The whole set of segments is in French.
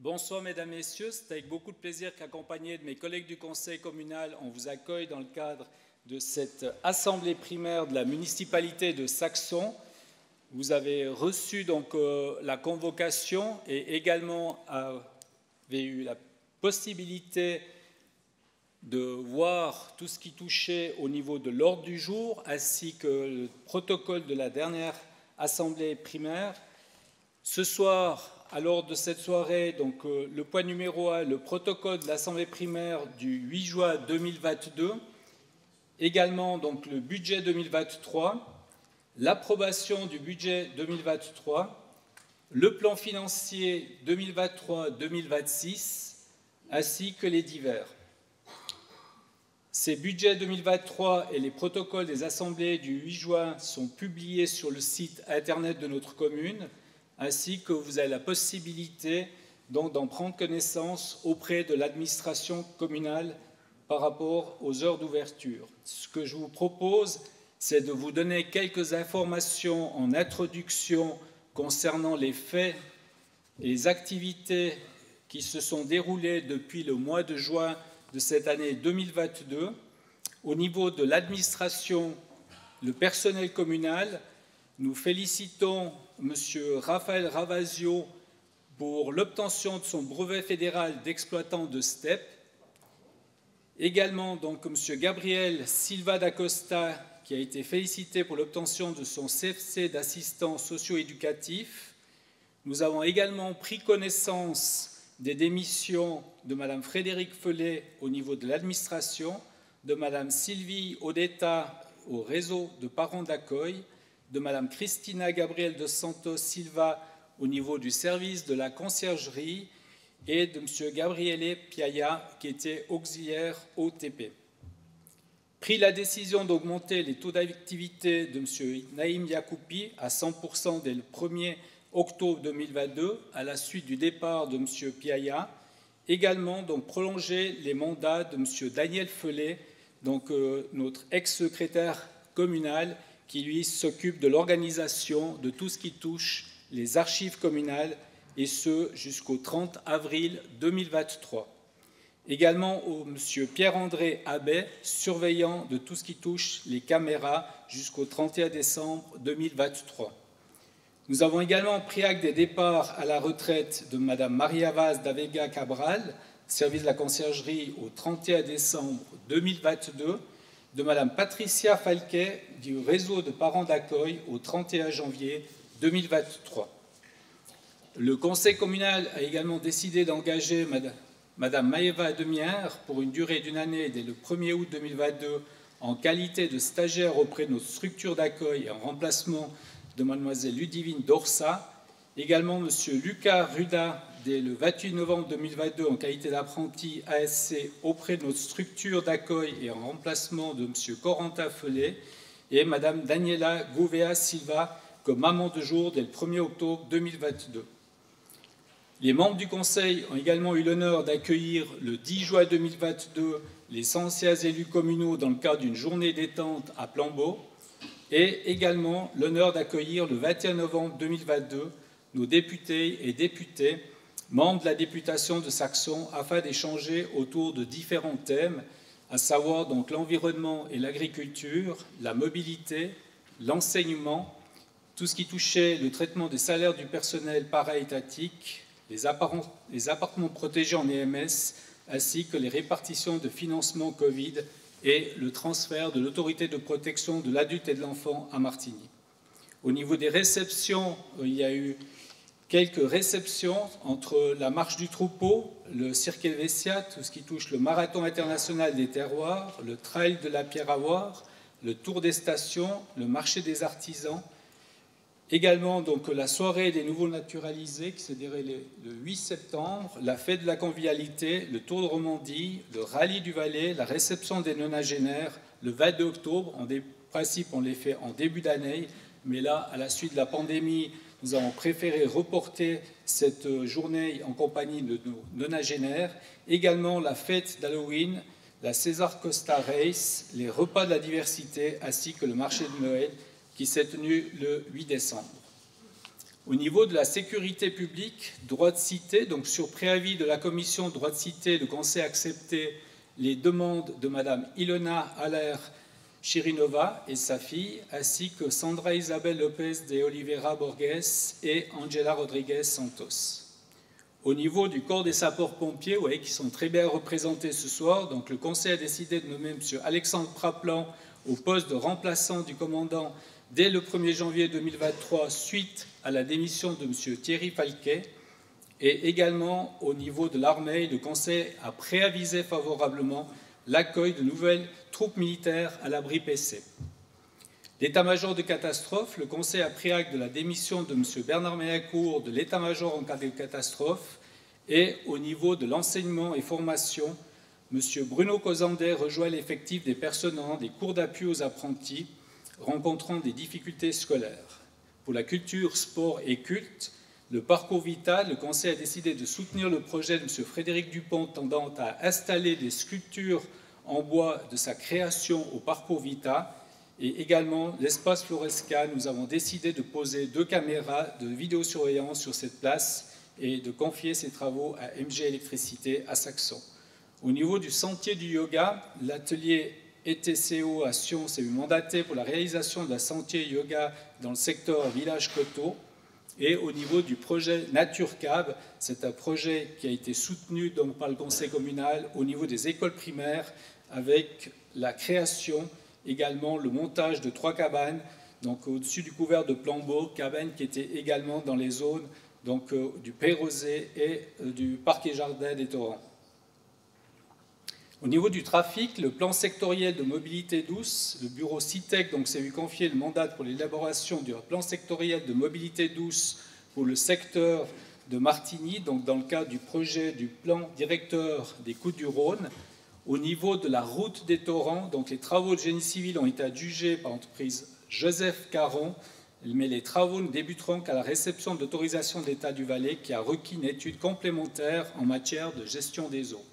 Bonsoir mesdames, messieurs, c'est avec beaucoup de plaisir qu'accompagné de mes collègues du conseil communal, on vous accueille dans le cadre de cette assemblée primaire de la municipalité de Saxon. Vous avez reçu donc la convocation et également avez eu la possibilité de voir tout ce qui touchait au niveau de l'ordre du jour ainsi que le protocole de la dernière assemblée primaire. Ce soir, à l'ordre de cette soirée, donc, le point numéro 1, le protocole de l'Assemblée primaire du 8 juin 2022, également donc, le budget 2023, l'approbation du budget 2023, le plan financier 2023-2026, ainsi que les divers. Ces budgets 2023 et les protocoles des assemblées du 8 juin sont publiés sur le site internet de notre commune, ainsi que vous avez la possibilité d'en prendre connaissance auprès de l'administration communale par rapport aux heures d'ouverture. Ce que je vous propose, c'est de vous donner quelques informations en introduction concernant les faits et les activités qui se sont déroulées depuis le mois de juin de cette année 2022. Au niveau de l'administration, le personnel communal, nous félicitons M. Raphaël Ravasio pour l'obtention de son brevet fédéral d'exploitant de STEP. Également, donc, M. Gabriel Silva d'Acosta, qui a été félicité pour l'obtention de son CFC d'assistant socio-éducatif. Nous avons également pris connaissance des démissions de Mme Frédérique Felet au niveau de l'administration, de Mme Sylvie Odetta au réseau de parents d'accueil, de Mme Christina Gabriel de Santos Silva au niveau du service de la conciergerie et de M. Gabriele Piaya qui était auxiliaire OTP. Pris la décision d'augmenter les taux d'activité de M. Naïm Yacoupi à 100% dès le 1er octobre 2022 à la suite du départ de M. Piaya. Également donc prolonger les mandats de M. Daniel Felet, donc notre ex-secrétaire communal, qui lui s'occupe de l'organisation de tout ce qui touche les archives communales, et ce jusqu'au 30 avril 2023. Également au M. Pierre-André Abbé, surveillant de tout ce qui touche les caméras jusqu'au 31 décembre 2023. Nous avons également pris acte des départs à la retraite de Mme Maria Vaz d'Avega Cabral, service de la conciergerie au 31 décembre 2022, de Mme Patricia Falquet du réseau de parents d'accueil au 31 janvier 2023. Le conseil communal a également décidé d'engager Mme Maëva Demière pour une durée d'une année dès le 1er août 2022 en qualité de stagiaire auprès de notre structure d'accueil et en remplacement de Mlle Ludivine Dorsa. Également M. Lucas Ruda dès le 28 novembre 2022 en qualité d'apprenti ASC auprès de notre structure d'accueil et en remplacement de M. Corentin Felet, et Mme Daniela Gouvea Silva comme maman de jour dès le 1er octobre 2022. Les membres du Conseil ont également eu l'honneur d'accueillir le 10 juin 2022 les anciens élus communaux dans le cadre d'une journée détente à Plambeau, et également l'honneur d'accueillir le 21 novembre 2022 nos députés et députées, membres de la députation de Saxon, afin d'échanger autour de différents thèmes, à savoir donc l'environnement et l'agriculture, la mobilité, l'enseignement, tout ce qui touchait le traitement des salaires du personnel para-étatique, les appartements protégés en EMS, ainsi que les répartitions de financement Covid et le transfert de l'autorité de protection de l'adulte et de l'enfant à Martigny. Au niveau des réceptions, il y a eu quelques réceptions entre la marche du troupeau, le cirque Helvetia, tout ce qui touche le marathon international des terroirs, le trail de la pierre à voir, le tour des stations, le marché des artisans. Également donc la soirée des nouveaux naturalisés qui se déroulait le 8 septembre, la fête de la convivialité, le tour de Romandie, le rallye du Valais, la réception des nonagénaires le 22 octobre. En principe, on les fait en début d'année, mais là, à la suite de la pandémie, nous avons préféré reporter cette journée en compagnie de nos nonagénaires. Également la fête d'Halloween, la César Costa Race, les repas de la diversité, ainsi que le marché de Noël qui s'est tenu le 8 décembre. Au niveau de la sécurité publique, droit de cité, donc sur préavis de la commission droit de cité, le Conseil a accepté les demandes de Mme Ilona Aller-Chirinova et sa fille, ainsi que Sandra Isabel Lopez de Oliveira Borges et Angela Rodriguez Santos. Au niveau du corps des sapeurs-pompiers, vous voyez qu'ils sont très bien représentés ce soir. Donc, le Conseil a décidé de nommer M. Alexandre Praplan au poste de remplaçant du commandant dès le 1er janvier 2023, suite à la démission de M. Thierry Falquet. Et également, au niveau de l'armée, le Conseil a préavisé favorablement l'accueil de nouvelles troupes militaires à l'abri PC. L'état-major de catastrophe, le Conseil a pris acte de la démission de M. Bernard Ménancourt de l'état-major en cas de catastrophe, et au niveau de l'enseignement et formation, M. Bruno Cosandet rejoint l'effectif des personnants des cours d'appui aux apprentis rencontrant des difficultés scolaires. Pour la culture, sport et culte, le parcours vital, le Conseil a décidé de soutenir le projet de M. Frédéric Dupont tendant à installer des sculptures en bois de sa création au parcours Vita. Et également, l'espace Floresca, nous avons décidé de poser 2 caméras de vidéosurveillance sur cette place et de confier ces travaux à MG Électricité à Saxon. Au niveau du sentier du yoga, l'atelier ETCO à Sion s'est vu mandaté pour la réalisation d'un sentier yoga dans le secteur Village Coteau. Et au niveau du projet NatureCab, c'est un projet qui a été soutenu donc par le conseil communal au niveau des écoles primaires avec la création, également le montage de 3 cabanes, donc au-dessus du couvert de Plombeau, cabanes qui étaient également dans les zones donc, du Pays Rosé et du parc et jardin des Torrents. Au niveau du trafic, le plan sectoriel de mobilité douce, le bureau CITEC s'est vu confier le mandat pour l'élaboration du plan sectoriel de mobilité douce pour le secteur de Martigny, donc dans le cadre du projet du plan directeur des Côtes-du-Rhône. Au niveau de la route des Torrents, donc les travaux de génie civil ont été adjugés par l'entreprise Joseph Caron, mais les travaux ne débuteront qu'à la réception de l'autorisation d'État du Valais qui a requis une étude complémentaire en matière de gestion des eaux.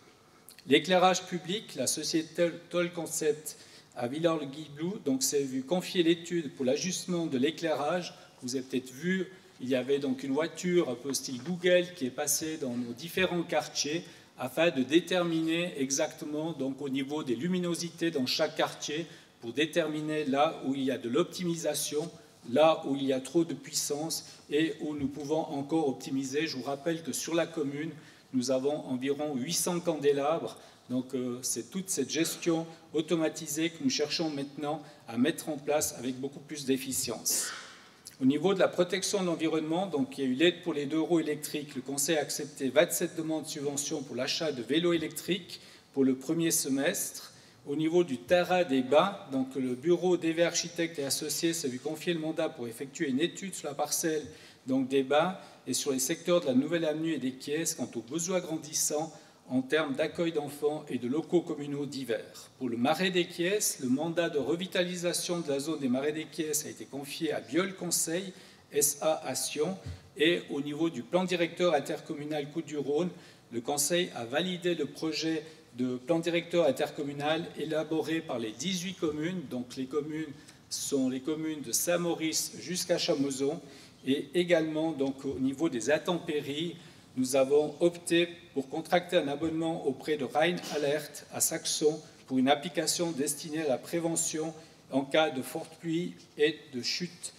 L'éclairage public, la société Toll Concept à Villars-le-Guilblou s'est vu confier l'étude pour l'ajustement de l'éclairage. Vous avez peut-être vu, il y avait donc une voiture un peu style Google qui est passée dans nos différents quartiers afin de déterminer exactement donc, au niveau des luminosités dans chaque quartier pour déterminer là où il y a de l'optimisation, là où il y a trop de puissance et où nous pouvons encore optimiser. Je vous rappelle que sur la commune, nous avons environ 800 candélabres. Donc c'est toute cette gestion automatisée que nous cherchons maintenant à mettre en place avec beaucoup plus d'efficience. Au niveau de la protection de l'environnement, donc il y a eu l'aide pour les 2 roues électriques. Le Conseil a accepté 27 demandes de subvention pour l'achat de vélos électriques pour le 1er semestre. Au niveau du terrain des bains, donc le bureau d'EV Architectes et Associés s'est vu confier le mandat pour effectuer une étude sur la parcelle donc des bains et sur les secteurs de la Nouvelle Avenue et des Kies quant aux besoins grandissants en termes d'accueil d'enfants et de locaux communaux divers. Pour le Marais des Kies, le mandat de revitalisation de la zone des Marais des Kies a été confié à Biol Conseil, SA à Sion, et au niveau du plan directeur intercommunal Côtes-du-Rhône, le Conseil a validé le projet de plan directeur intercommunal élaboré par les 18 communes. Donc les communes sont les communes de Saint-Maurice jusqu'à Chamoson, et également donc, au niveau des intempéries, nous avons opté pour contracter un abonnement auprès de Rhine Alert à Saxon pour une application destinée à la prévention en cas de forte pluie et de chute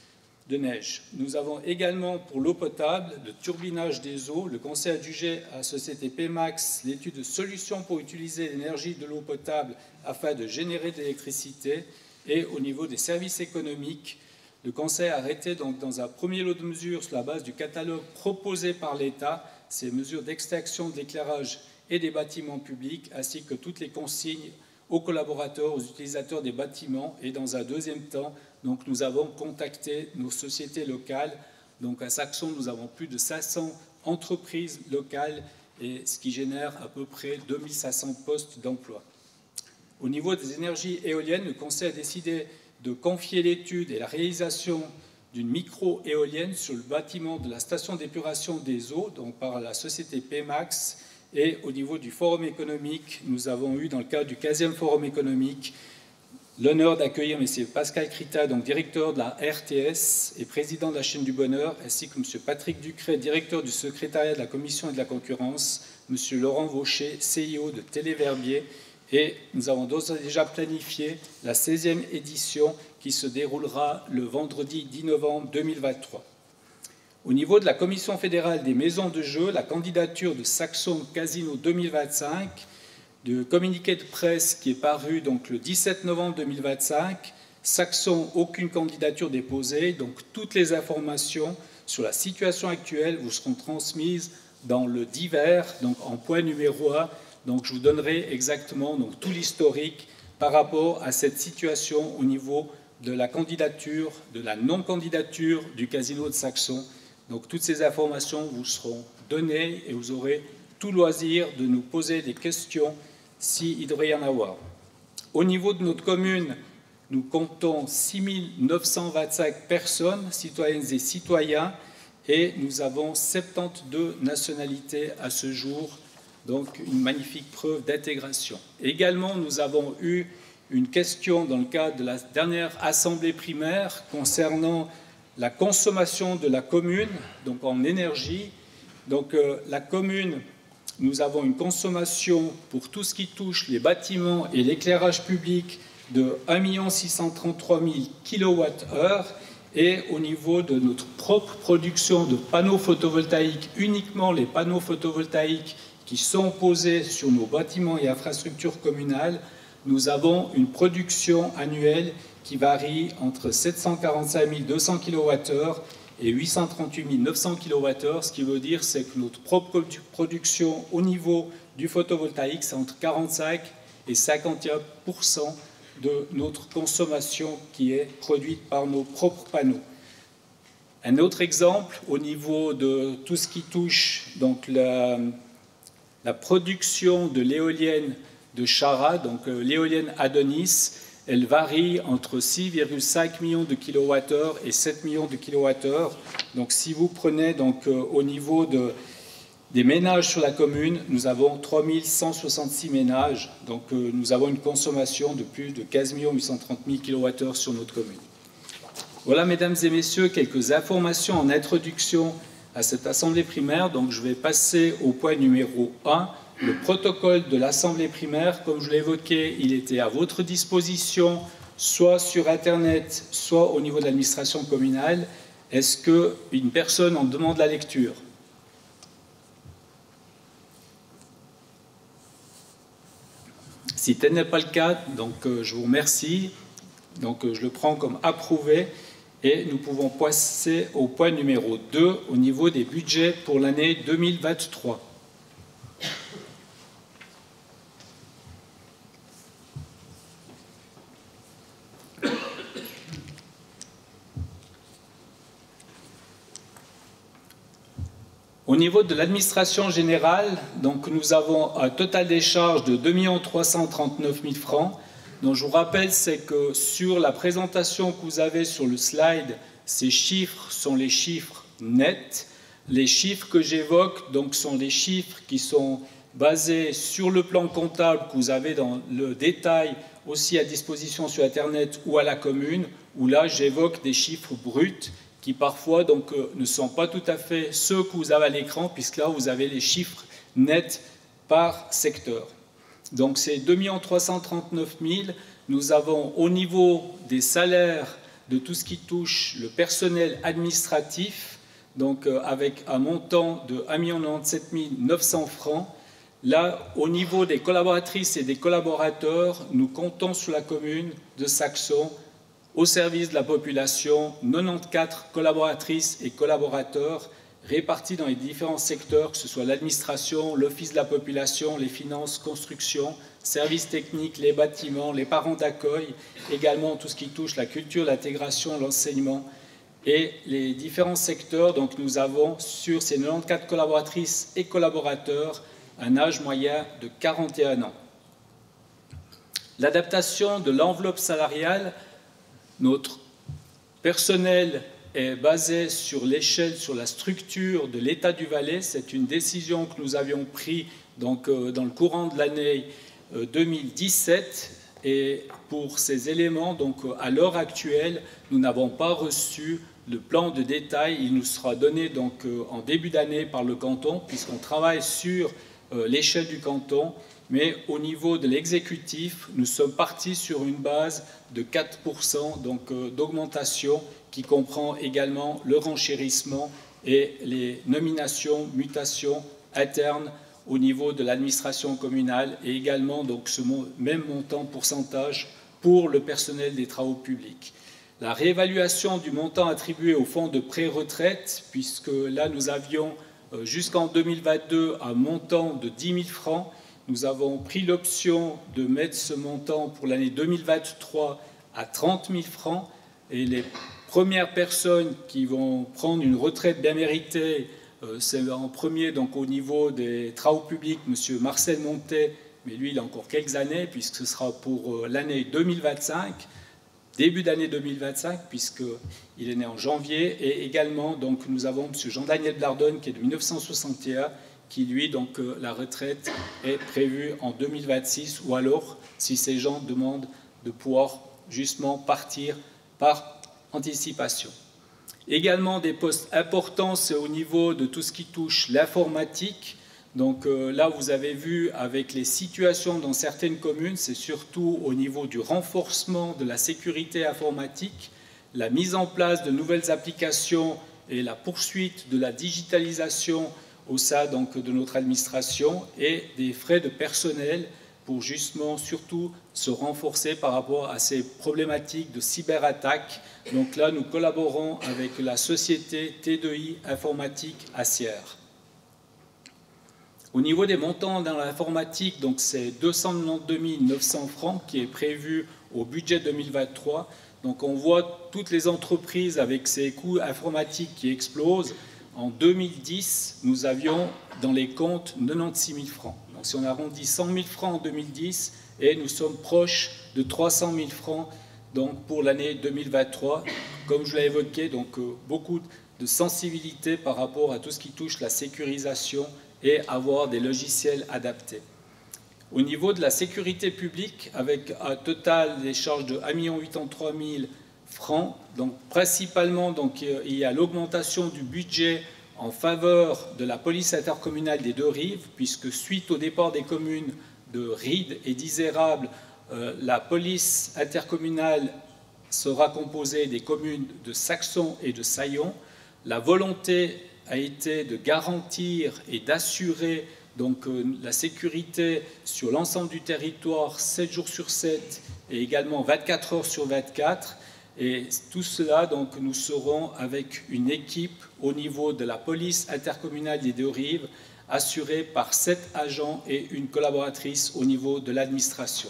de neige. Nous avons également pour l'eau potable, le turbinage des eaux. Le Conseil a adjugé à la société PMAX l'étude de solutions pour utiliser l'énergie de l'eau potable afin de générer de l'électricité. Et au niveau des services économiques, le Conseil a arrêté donc, dans un premier lot de mesures sur la base du catalogue proposé par l'État ces mesures d'extinction de l'éclairage et des bâtiments publics, ainsi que toutes les consignes aux collaborateurs, aux utilisateurs des bâtiments. Et dans un deuxième temps, donc, nous avons contacté nos sociétés locales. Donc à Saxon, nous avons plus de 500 entreprises locales, et ce qui génère à peu près 2500 postes d'emploi. Au niveau des énergies éoliennes, le Conseil a décidé de confier l'étude et la réalisation d'une micro-éolienne sur le bâtiment de la station d'épuration des eaux, donc par la société PMAX. Et au niveau du forum économique, nous avons eu, dans le cadre du 15e forum économique, l'honneur d'accueillir M. Pascal Crita, donc directeur de la RTS et président de la chaîne du bonheur, ainsi que M. Patrick Ducret, directeur du secrétariat de la Commission et de la concurrence, M. Laurent Vaucher, CIO de Téléverbier, et nous avons déjà planifié la 16e édition qui se déroulera le vendredi 10 novembre 2023. Au niveau de la Commission fédérale des maisons de jeu, la candidature de Saxon Casino 2025, de communiqué de presse qui est paru donc le 17 novembre 2025, Saxon, aucune candidature déposée, donc toutes les informations sur la situation actuelle vous seront transmises dans le divers, donc en point numéro 1. Donc je vous donnerai exactement donc, tout l'historique par rapport à cette situation au niveau de la candidature, de la non-candidature du casino de Saxon. Donc toutes ces informations vous seront données et vous aurez tout loisir de nous poser des questions s'il devrait y en avoir. Au niveau de notre commune, nous comptons 6 925 personnes, citoyennes et citoyens, et nous avons 72 nationalités à ce jour, donc une magnifique preuve d'intégration. Également, nous avons eu une question dans le cadre de la dernière assemblée primaire concernant la consommation de la commune, donc en énergie. Donc la commune, nous avons une consommation pour tout ce qui touche les bâtiments et l'éclairage public de 1 633 000 kWh, et au niveau de notre propre production de panneaux photovoltaïques, uniquement les panneaux photovoltaïques qui sont posés sur nos bâtiments et infrastructures communales, nous avons une production annuelle qui varie entre 745 200 kWh et 838 900 kWh, ce qui veut dire c'est que notre propre production au niveau du photovoltaïque, c'est entre 45 et 51% de notre consommation qui est produite par nos propres panneaux. Un autre exemple, au niveau de tout ce qui touche donc la production de l'éolienne de Chara, donc l'éolienne Adonis, elle varie entre 6,5 millions de kWh et 7 millions de kWh. Donc si vous prenez donc, au niveau des ménages sur la commune, nous avons 3166 ménages. Donc nous avons une consommation de plus de 15 830 000 kWh sur notre commune. Voilà, mesdames et messieurs, quelques informations en introduction à cette assemblée primaire. Donc je vais passer au point numéro 1. Le protocole de l'assemblée primaire, comme je l'ai évoqué, il était à votre disposition, soit sur Internet, soit au niveau de l'administration communale. Est-ce qu'une personne en demande la lecture? Si tel n'est pas le cas, donc je vous remercie. Donc je le prends comme approuvé et nous pouvons passer au point numéro 2 au niveau des budgets pour l'année 2023. Au niveau de l'administration générale, donc nous avons un total des charges de 2 339 000 francs. Donc je vous rappelle, c'est que sur la présentation que vous avez sur le slide, ces chiffres sont les chiffres nets. Les chiffres que j'évoque donc sont les chiffres qui sont basés sur le plan comptable que vous avez dans le détail aussi à disposition sur Internet ou à la commune, où là j'évoque des chiffres bruts qui parfois donc, ne sont pas tout à fait ceux que vous avez à l'écran, puisque là, vous avez les chiffres nets par secteur. Donc, c'est 2 339 000. Nous avons au niveau des salaires de tout ce qui touche le personnel administratif, donc avec un montant de 1 97 900 francs. Là, au niveau des collaboratrices et des collaborateurs, nous comptons sur la commune de Saxon au service de la population, 94 collaboratrices et collaborateurs répartis dans les différents secteurs, que ce soit l'administration, l'office de la population, les finances, construction, services techniques, les bâtiments, les parents d'accueil, également tout ce qui touche la culture, l'intégration, l'enseignement et les différents secteurs. Donc nous avons sur ces 94 collaboratrices et collaborateurs un âge moyen de 41 ans. L'adaptation de l'enveloppe salariale. Notre personnel est basé sur l'échelle, sur la structure de l'État du Valais. C'est une décision que nous avions prise donc, dans le courant de l'année 2017. Et pour ces éléments, donc à l'heure actuelle, nous n'avons pas reçu le plan de détail. Il nous sera donné donc en début d'année par le canton, puisqu'on travaille sur l'échelle du canton. Mais au niveau de l'exécutif, nous sommes partis sur une base de 4% d'augmentation qui comprend également le renchérissement et les nominations, mutations internes au niveau de l'administration communale et également donc ce même montant pourcentage pour le personnel des travaux publics. La réévaluation du montant attribué au fonds de pré-retraite, puisque là nous avions jusqu'en 2022 un montant de 10 000 francs, nous avons pris l'option de mettre ce montant pour l'année 2023 à 30 000 francs et les premières personnes qui vont prendre une retraite bien méritée, c'est en premier donc au niveau des travaux publics, M. Marcel Montet, mais lui il a encore quelques années puisque ce sera pour l'année 2025, début d'année 2025 puisqu'il est né en janvier, et également donc nous avons M. Jean-Daniel Blardone qui est de 1961, qui lui donc la retraite est prévue en 2026, ou alors si ces gens demandent de pouvoir justement partir par anticipation. Également des postes importants, c'est au niveau de tout ce qui touche l'informatique. Donc là, vous avez vu avec les situations dans certaines communes, c'est surtout au niveau du renforcement de la sécurité informatique, la mise en place de nouvelles applications et la poursuite de la digitalisation au sein donc, de notre administration et des frais de personnel pour justement surtout se renforcer par rapport à ces problématiques de cyberattaque. Donc là, nous collaborons avec la société T2I Informatique Acière. Au niveau des montants dans l'informatique, donc c'est 292 900 francs qui est prévu au budget 2023. Donc on voit toutes les entreprises avec ces coûts informatiques qui explosent. En 2010, nous avions dans les comptes 96 000 francs. Donc si on arrondit 100 000 francs en 2010, et nous sommes proches de 300 000 francs donc, pour l'année 2023. Comme je l'ai évoqué, donc, beaucoup de sensibilité par rapport à tout ce qui touche la sécurisation et avoir des logiciels adaptés. Au niveau de la sécurité publique, avec un total des charges de 1 83 000 francs, donc principalement donc, il y a l'augmentation du budget en faveur de la police intercommunale des Deux-Rives, puisque suite au départ des communes de Ried et d'Isérable, la police intercommunale sera composée des communes de Saxon et de Saillon. La volonté a été de garantir et d'assurer donc la sécurité sur l'ensemble du territoire 7 jours sur 7 et également 24 heures sur 24. Et tout cela, donc, nous serons avec une équipe au niveau de la police intercommunale des Deux-Rives, assurée par 7 agents et une collaboratrice au niveau de l'administration.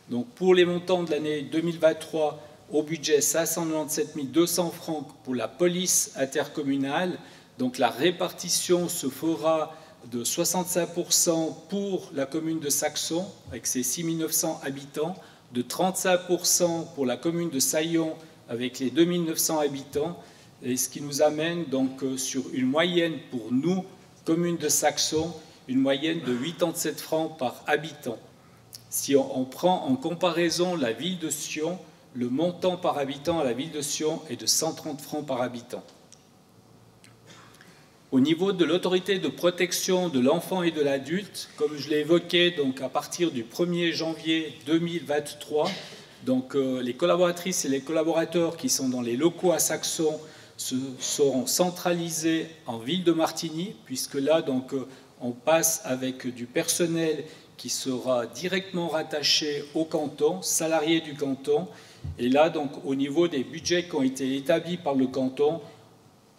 Donc, pour les montants de l'année 2023, au budget 597 200 francs pour la police intercommunale. Donc, la répartition se fera de 65% pour la commune de Saxon, avec ses 6 900 habitants, de 35% pour la commune de Saillon avec les 2 900 habitants, et ce qui nous amène donc sur une moyenne pour nous, commune de Saxon, une moyenne de 87 francs par habitant. Si on prend en comparaison la ville de Sion, le montant par habitant à la ville de Sion est de 130 francs par habitant. Au niveau de l'autorité de protection de l'enfant et de l'adulte, comme je l'ai évoqué, donc à partir du 1er janvier 2023, donc, les collaboratrices et les collaborateurs qui sont dans les locaux à Saxon seront centralisés en ville de Martigny, puisque là, donc, on passe avec du personnel qui sera directement rattaché au canton, salarié du canton. Et là, donc, au niveau des budgets qui ont été établis par le canton,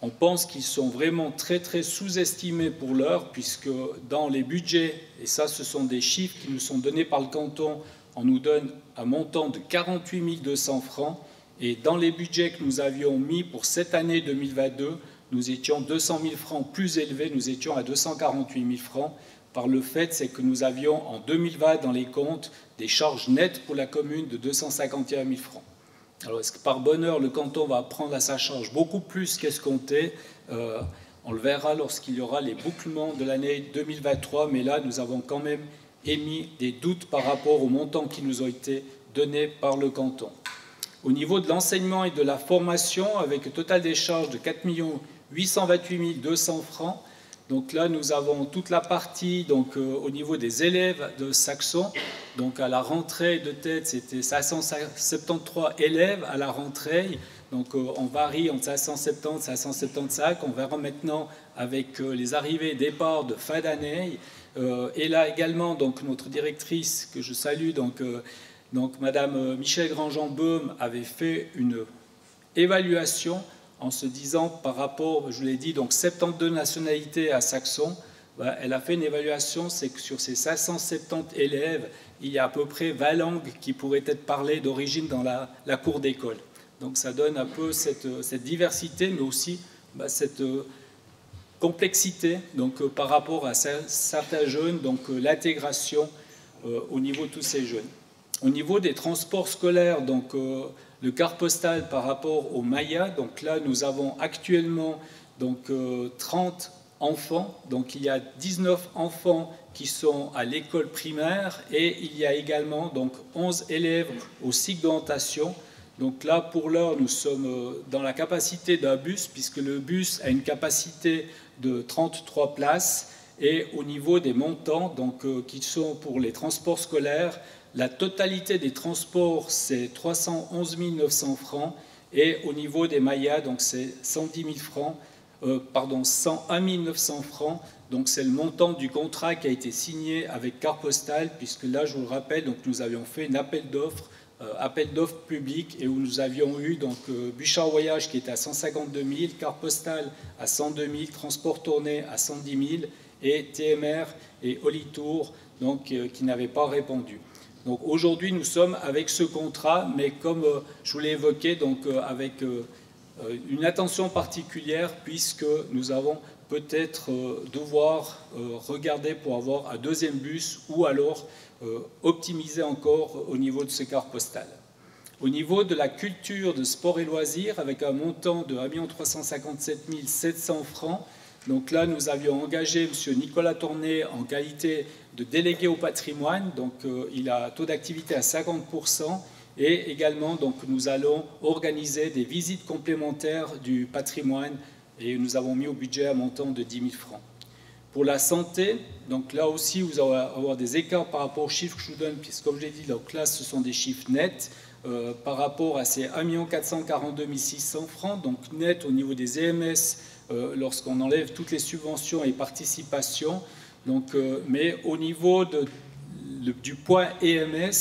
on pense qu'ils sont vraiment très très sous-estimés pour l'heure, puisque dans les budgets, et ça ce sont des chiffres qui nous sont donnés par le canton, on nous donne un montant de 48 200 francs, et dans les budgets que nous avions mis pour cette année 2022, nous étions 200 000 francs plus élevés, nous étions à 248 000 francs, par le fait c'est que nous avions en 2020 dans les comptes des charges nettes pour la commune de 251 000 francs. Alors, est-ce que par bonheur, le canton va prendre à sa charge beaucoup plus qu'escompté? On le verra lorsqu'il y aura les bouclements de l'année 2023, mais là, nous avons quand même émis des doutes par rapport aux montants qui nous ont été donnés par le canton. Au niveau de l'enseignement et de la formation, avec un total des charges de 4 828 200 francs, donc là, nous avons toute la partie donc, au niveau des élèves de Saxon. Donc à la rentrée de tête, c'était 573 élèves à la rentrée. Donc on varie entre 570 et 575. On verra maintenant avec les arrivées et départs de fin d'année. Et là également, donc, notre directrice, que je salue, donc Madame Michèle Grandjean-Baume, avait fait une évaluation en se disant par rapport, je vous l'ai dit, donc 72 nationalités à Saxon, elle a fait une évaluation, c'est que sur ces 570 élèves, il y a à peu près 20 langues qui pourraient être parlées d'origine dans la cour d'école. Donc ça donne un peu cette diversité, mais aussi cette complexité donc, par rapport à certains jeunes, donc l'intégration au niveau de tous ces jeunes. Au niveau des transports scolaires, donc le quart postal par rapport au Maya, donc là nous avons actuellement donc, 30 enfants, donc il y a 19 enfants qui sont à l'école primaire et il y a également donc 11 élèves au cycle d'orientation. Donc là pour l'heure nous sommes dans la capacité d'un bus puisque le bus a une capacité de 33 places et au niveau des montants donc, qui sont pour les transports scolaires, la totalité des transports, c'est 311 900 francs. Et au niveau des Mayas, donc c'est 101 900 francs. Donc c'est le montant du contrat qui a été signé avec Carte Postale, puisque là, je vous le rappelle, donc nous avions fait un appel d'offres public, et où nous avions eu donc Bouchard Voyage qui était à 152 000, Carte Postale à 102 000, Transport Tourné à 110 000, et TMR et Olitour donc, qui n'avaient pas répondu. Donc aujourd'hui, nous sommes avec ce contrat, mais comme je vous l'ai évoqué, donc avec une attention particulière, puisque nous avons peut-être devoir regarder pour avoir un deuxième bus ou alors optimiser encore au niveau de ce quart postal. Au niveau de la culture de sport et loisirs, avec un montant de 1 357 700 francs, donc là, nous avions engagé M. Nicolas Tourné en qualité de délégué au patrimoine. Donc, il a un taux d'activité à 50%. Et également, donc, nous allons organiser des visites complémentaires du patrimoine. Et nous avons mis au budget un montant de 10 000 francs. Pour la santé, donc là aussi, vous allez avoir des écarts par rapport aux chiffres que je vous donne, puisque comme je l'ai dit, donc là, ce sont des chiffres nets. Par rapport à ces 1 442 600 francs, donc net au niveau des EMS, lorsqu'on enlève toutes les subventions et participations. Donc, mais au niveau du point EMS,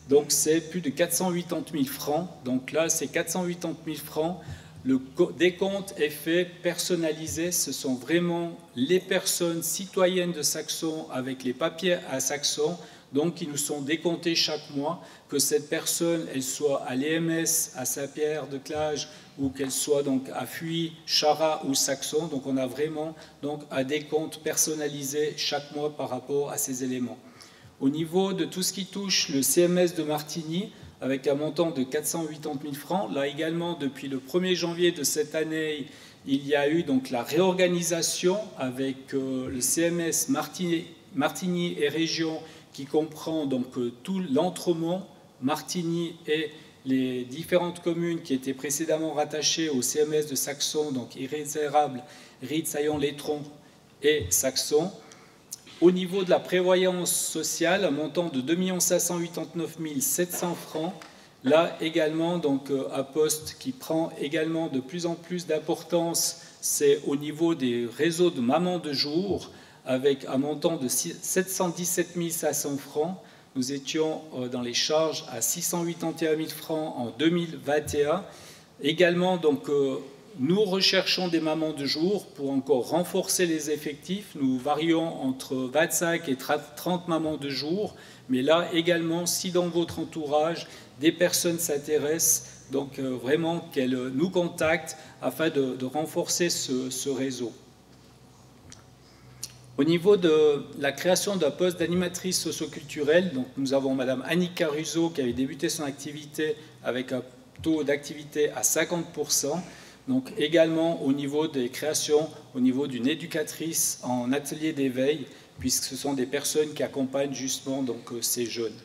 donc c'est plus de 480 000 francs. Donc là, c'est 480 000 francs. Le décompte est fait personnalisé. Ce sont vraiment les personnes citoyennes de Saxon avec les papiers à Saxon, donc qui nous sont décomptés chaque mois, que cette personne, elle soit à l'EMS, à Saint-Pierre-de-Clage, ou qu'elle soit donc à Fuy, Chara ou Saxon. Donc on a vraiment donc, un décompte personnalisé chaque mois par rapport à ces éléments. Au niveau de tout ce qui touche le CMS de Martigny, avec un montant de 480 000 francs, là également, depuis le 1er janvier de cette année, il y a eu donc la réorganisation avec le CMS Martigny et Région, qui comprend donc tout l'Entremont, Martigny et les différentes communes qui étaient précédemment rattachées au CMS de Saxon, donc Irrézérable, Ried, Saillon, Létron et Saxon. Au niveau de la prévoyance sociale, un montant de 2 589 700 francs. Là également, donc, un poste qui prend également de plus en plus d'importance, c'est au niveau des réseaux de mamans de jour, avec un montant de 717 500 francs. Nous étions dans les charges à 681 000 francs en 2021. Également, donc, nous recherchons des mamans de jour pour encore renforcer les effectifs. Nous varions entre 25 et 30 mamans de jour. Mais là également, si dans votre entourage, des personnes s'intéressent, donc vraiment qu'elles nous contactent afin de renforcer ce réseau. Au niveau de la création d'un poste d'animatrice socioculturelle, donc nous avons Madame Annick Caruso qui avait débuté son activité avec un taux d'activité à 50%. Donc également au niveau des créations, au niveau d'une éducatrice en atelier d'éveil, puisque ce sont des personnes qui accompagnent justement donc, ces jeunes.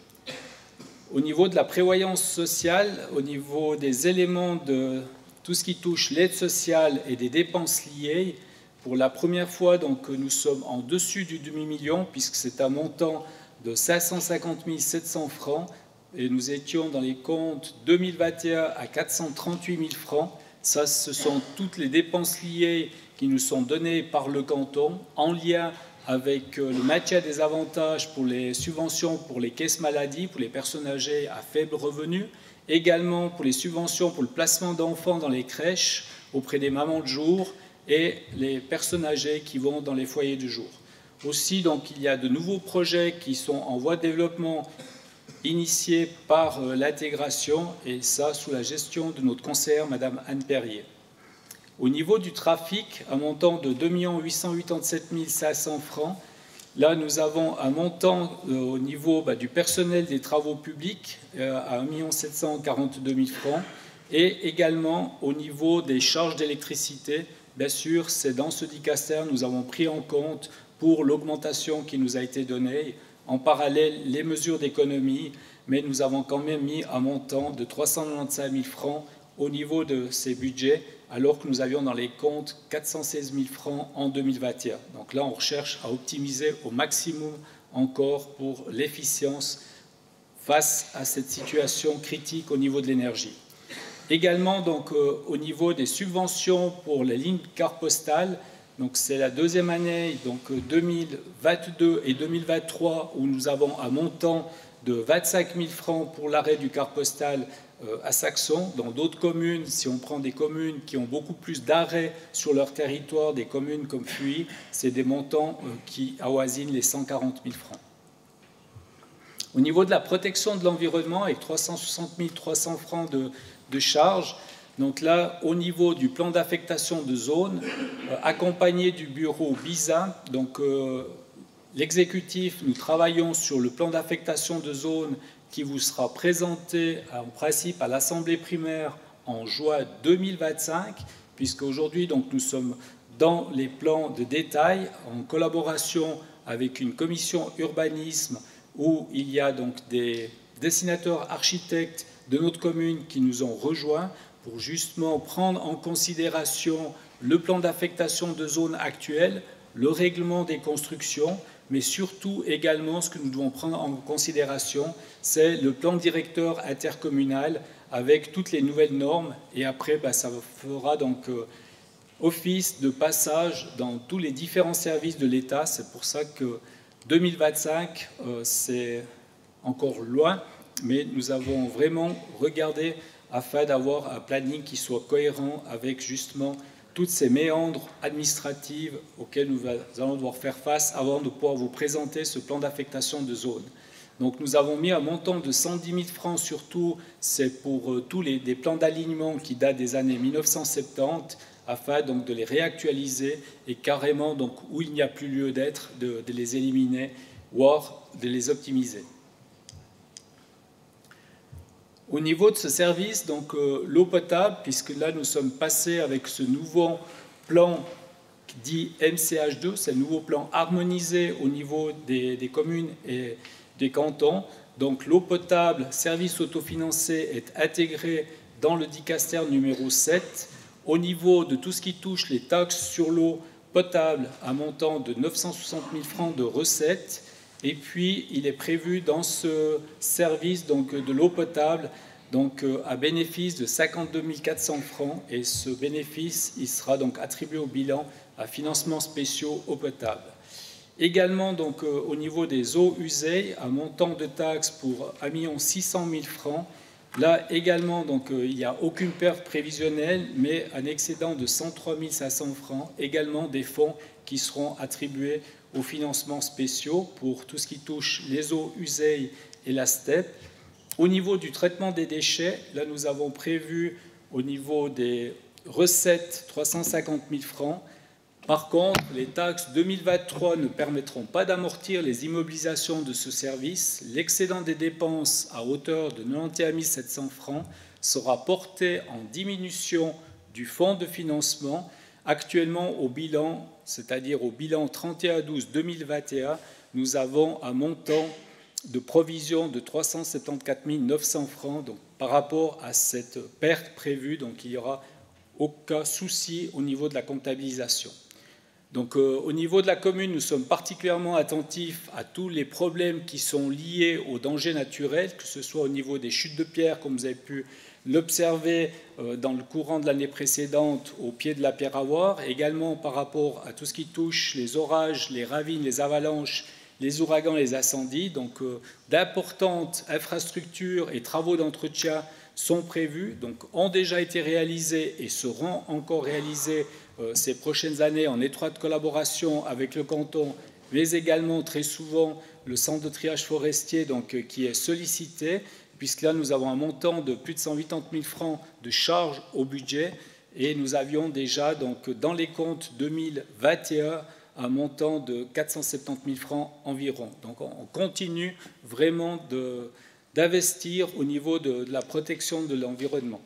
Au niveau de la prévoyance sociale, au niveau des éléments de tout ce qui touche l'aide sociale et des dépenses liées, pour la première fois, donc, nous sommes en dessus du demi-million, puisque c'est un montant de 550 700 francs, et nous étions dans les comptes 2021 à 438 000 francs. Ça, ce sont toutes les dépenses liées qui nous sont données par le canton, en lien avec le maintien des avantages pour les subventions pour les caisses maladie, pour les personnes âgées à faible revenu, également pour les subventions pour le placement d'enfants dans les crèches auprès des mamans de jour et les personnes âgées qui vont dans les foyers de jour. Aussi, donc, il y a de nouveaux projets qui sont en voie de développement initiés par l'intégration, et ça sous la gestion de notre conseillère, Madame Anne Perrier. Au niveau du trafic, un montant de 2 887 500 francs. Là, nous avons un montant au niveau du personnel des travaux publics à 1 742 000 francs, et également au niveau des charges d'électricité. Bien sûr, c'est dans ce dicaster nous avons pris en compte pour l'augmentation qui nous a été donnée. En parallèle, les mesures d'économie, mais nous avons quand même mis un montant de 395 000 francs au niveau de ces budgets, alors que nous avions dans les comptes 416 000 francs en 2021. Donc là, on recherche à optimiser au maximum encore pour l'efficience face à cette situation critique au niveau de l'énergie. Également, donc, au niveau des subventions pour les lignes carte postale, donc c'est la deuxième année, donc 2022 et 2023, où nous avons un montant de 25 000 francs pour l'arrêt du car postal à Saxon. Dans d'autres communes, si on prend des communes qui ont beaucoup plus d'arrêts sur leur territoire, des communes comme Fuy, c'est des montants qui avoisinent les 140 000 francs. Au niveau de la protection de l'environnement, avec 360 300 francs de charges, donc là, au niveau du plan d'affectation de zone, accompagné du bureau BISA, donc l'exécutif, nous travaillons sur le plan d'affectation de zone qui vous sera présenté en principe à l'Assemblée primaire en juin 2025, puisqu'aujourd'hui, donc, nous sommes dans les plans de détail en collaboration avec une commission urbanisme où il y a donc des dessinateurs architectes de notre commune qui nous ont rejoints pour justement prendre en considération le plan d'affectation de zone actuel, le règlement des constructions, mais surtout également ce que nous devons prendre en considération, c'est le plan directeur intercommunal avec toutes les nouvelles normes, et après ça fera donc office de passage dans tous les différents services de l'État. C'est pour ça que 2025, c'est encore loin, mais nous avons vraiment regardé afin d'avoir un planning qui soit cohérent avec justement toutes ces méandres administratives auxquelles nous allons devoir faire face avant de pouvoir vous présenter ce plan d'affectation de zone. Donc nous avons mis un montant de 110 000 francs, surtout c'est pour tous des plans d'alignement qui datent des années 1970, afin donc de les réactualiser et carrément donc où il n'y a plus lieu d'être, de les éliminer, voire de les optimiser. Au niveau de ce service, donc l'eau potable, puisque là nous sommes passés avec ce nouveau plan dit MCH2, c'est le nouveau plan harmonisé au niveau des communes et des cantons. Donc l'eau potable, service autofinancé, est intégré dans le dicaster numéro 7. Au niveau de tout ce qui touche les taxes sur l'eau potable, un montant de 960 000 francs de recettes. Et puis, il est prévu dans ce service donc, de l'eau potable donc, à bénéfice de 52 400 francs. Et ce bénéfice, il sera donc attribué au bilan à financements spéciaux eau potable. Également, donc, au niveau des eaux usées, un montant de taxes pour 1 600 000 francs. Là également, donc, il n'y a aucune perte prévisionnelle, mais un excédent de 103 500 francs. Également des fonds qui seront attribués aux financements spéciaux pour tout ce qui touche les eaux usées et la STEP. Au niveau du traitement des déchets, là nous avons prévu au niveau des recettes 350 000 francs. Par contre, les taxes 2023 ne permettront pas d'amortir les immobilisations de ce service. L'excédent des dépenses à hauteur de 91 700 francs sera porté en diminution du fonds de financement Actuellement, au bilan, c'est-à-dire au bilan 31/12/2021, nous avons un montant de provision de 374 900 francs donc, par rapport à cette perte prévue. Donc il n'y aura aucun souci au niveau de la comptabilisation. Donc au niveau de la commune, nous sommes particulièrement attentifs à tous les problèmes qui sont liés aux dangers naturels, que ce soit au niveau des chutes de pierre, comme vous avez pu l'observer dans le courant de l'année précédente au pied de la Pierre-Avoir, également par rapport à tout ce qui touche les orages, les ravines, les avalanches, les ouragans, les incendies. Donc d'importantes infrastructures et travaux d'entretien sont prévus, donc ont déjà été réalisés et seront encore réalisés ces prochaines années en étroite collaboration avec le canton, mais également très souvent le centre de triage forestier donc, qui est sollicité, puisque là nous avons un montant de plus de 180 000 francs de charges au budget et nous avions déjà donc, dans les comptes 2021 un montant de 470 000 francs environ. Donc on continue vraiment d'investir au niveau de la protection de l'environnement.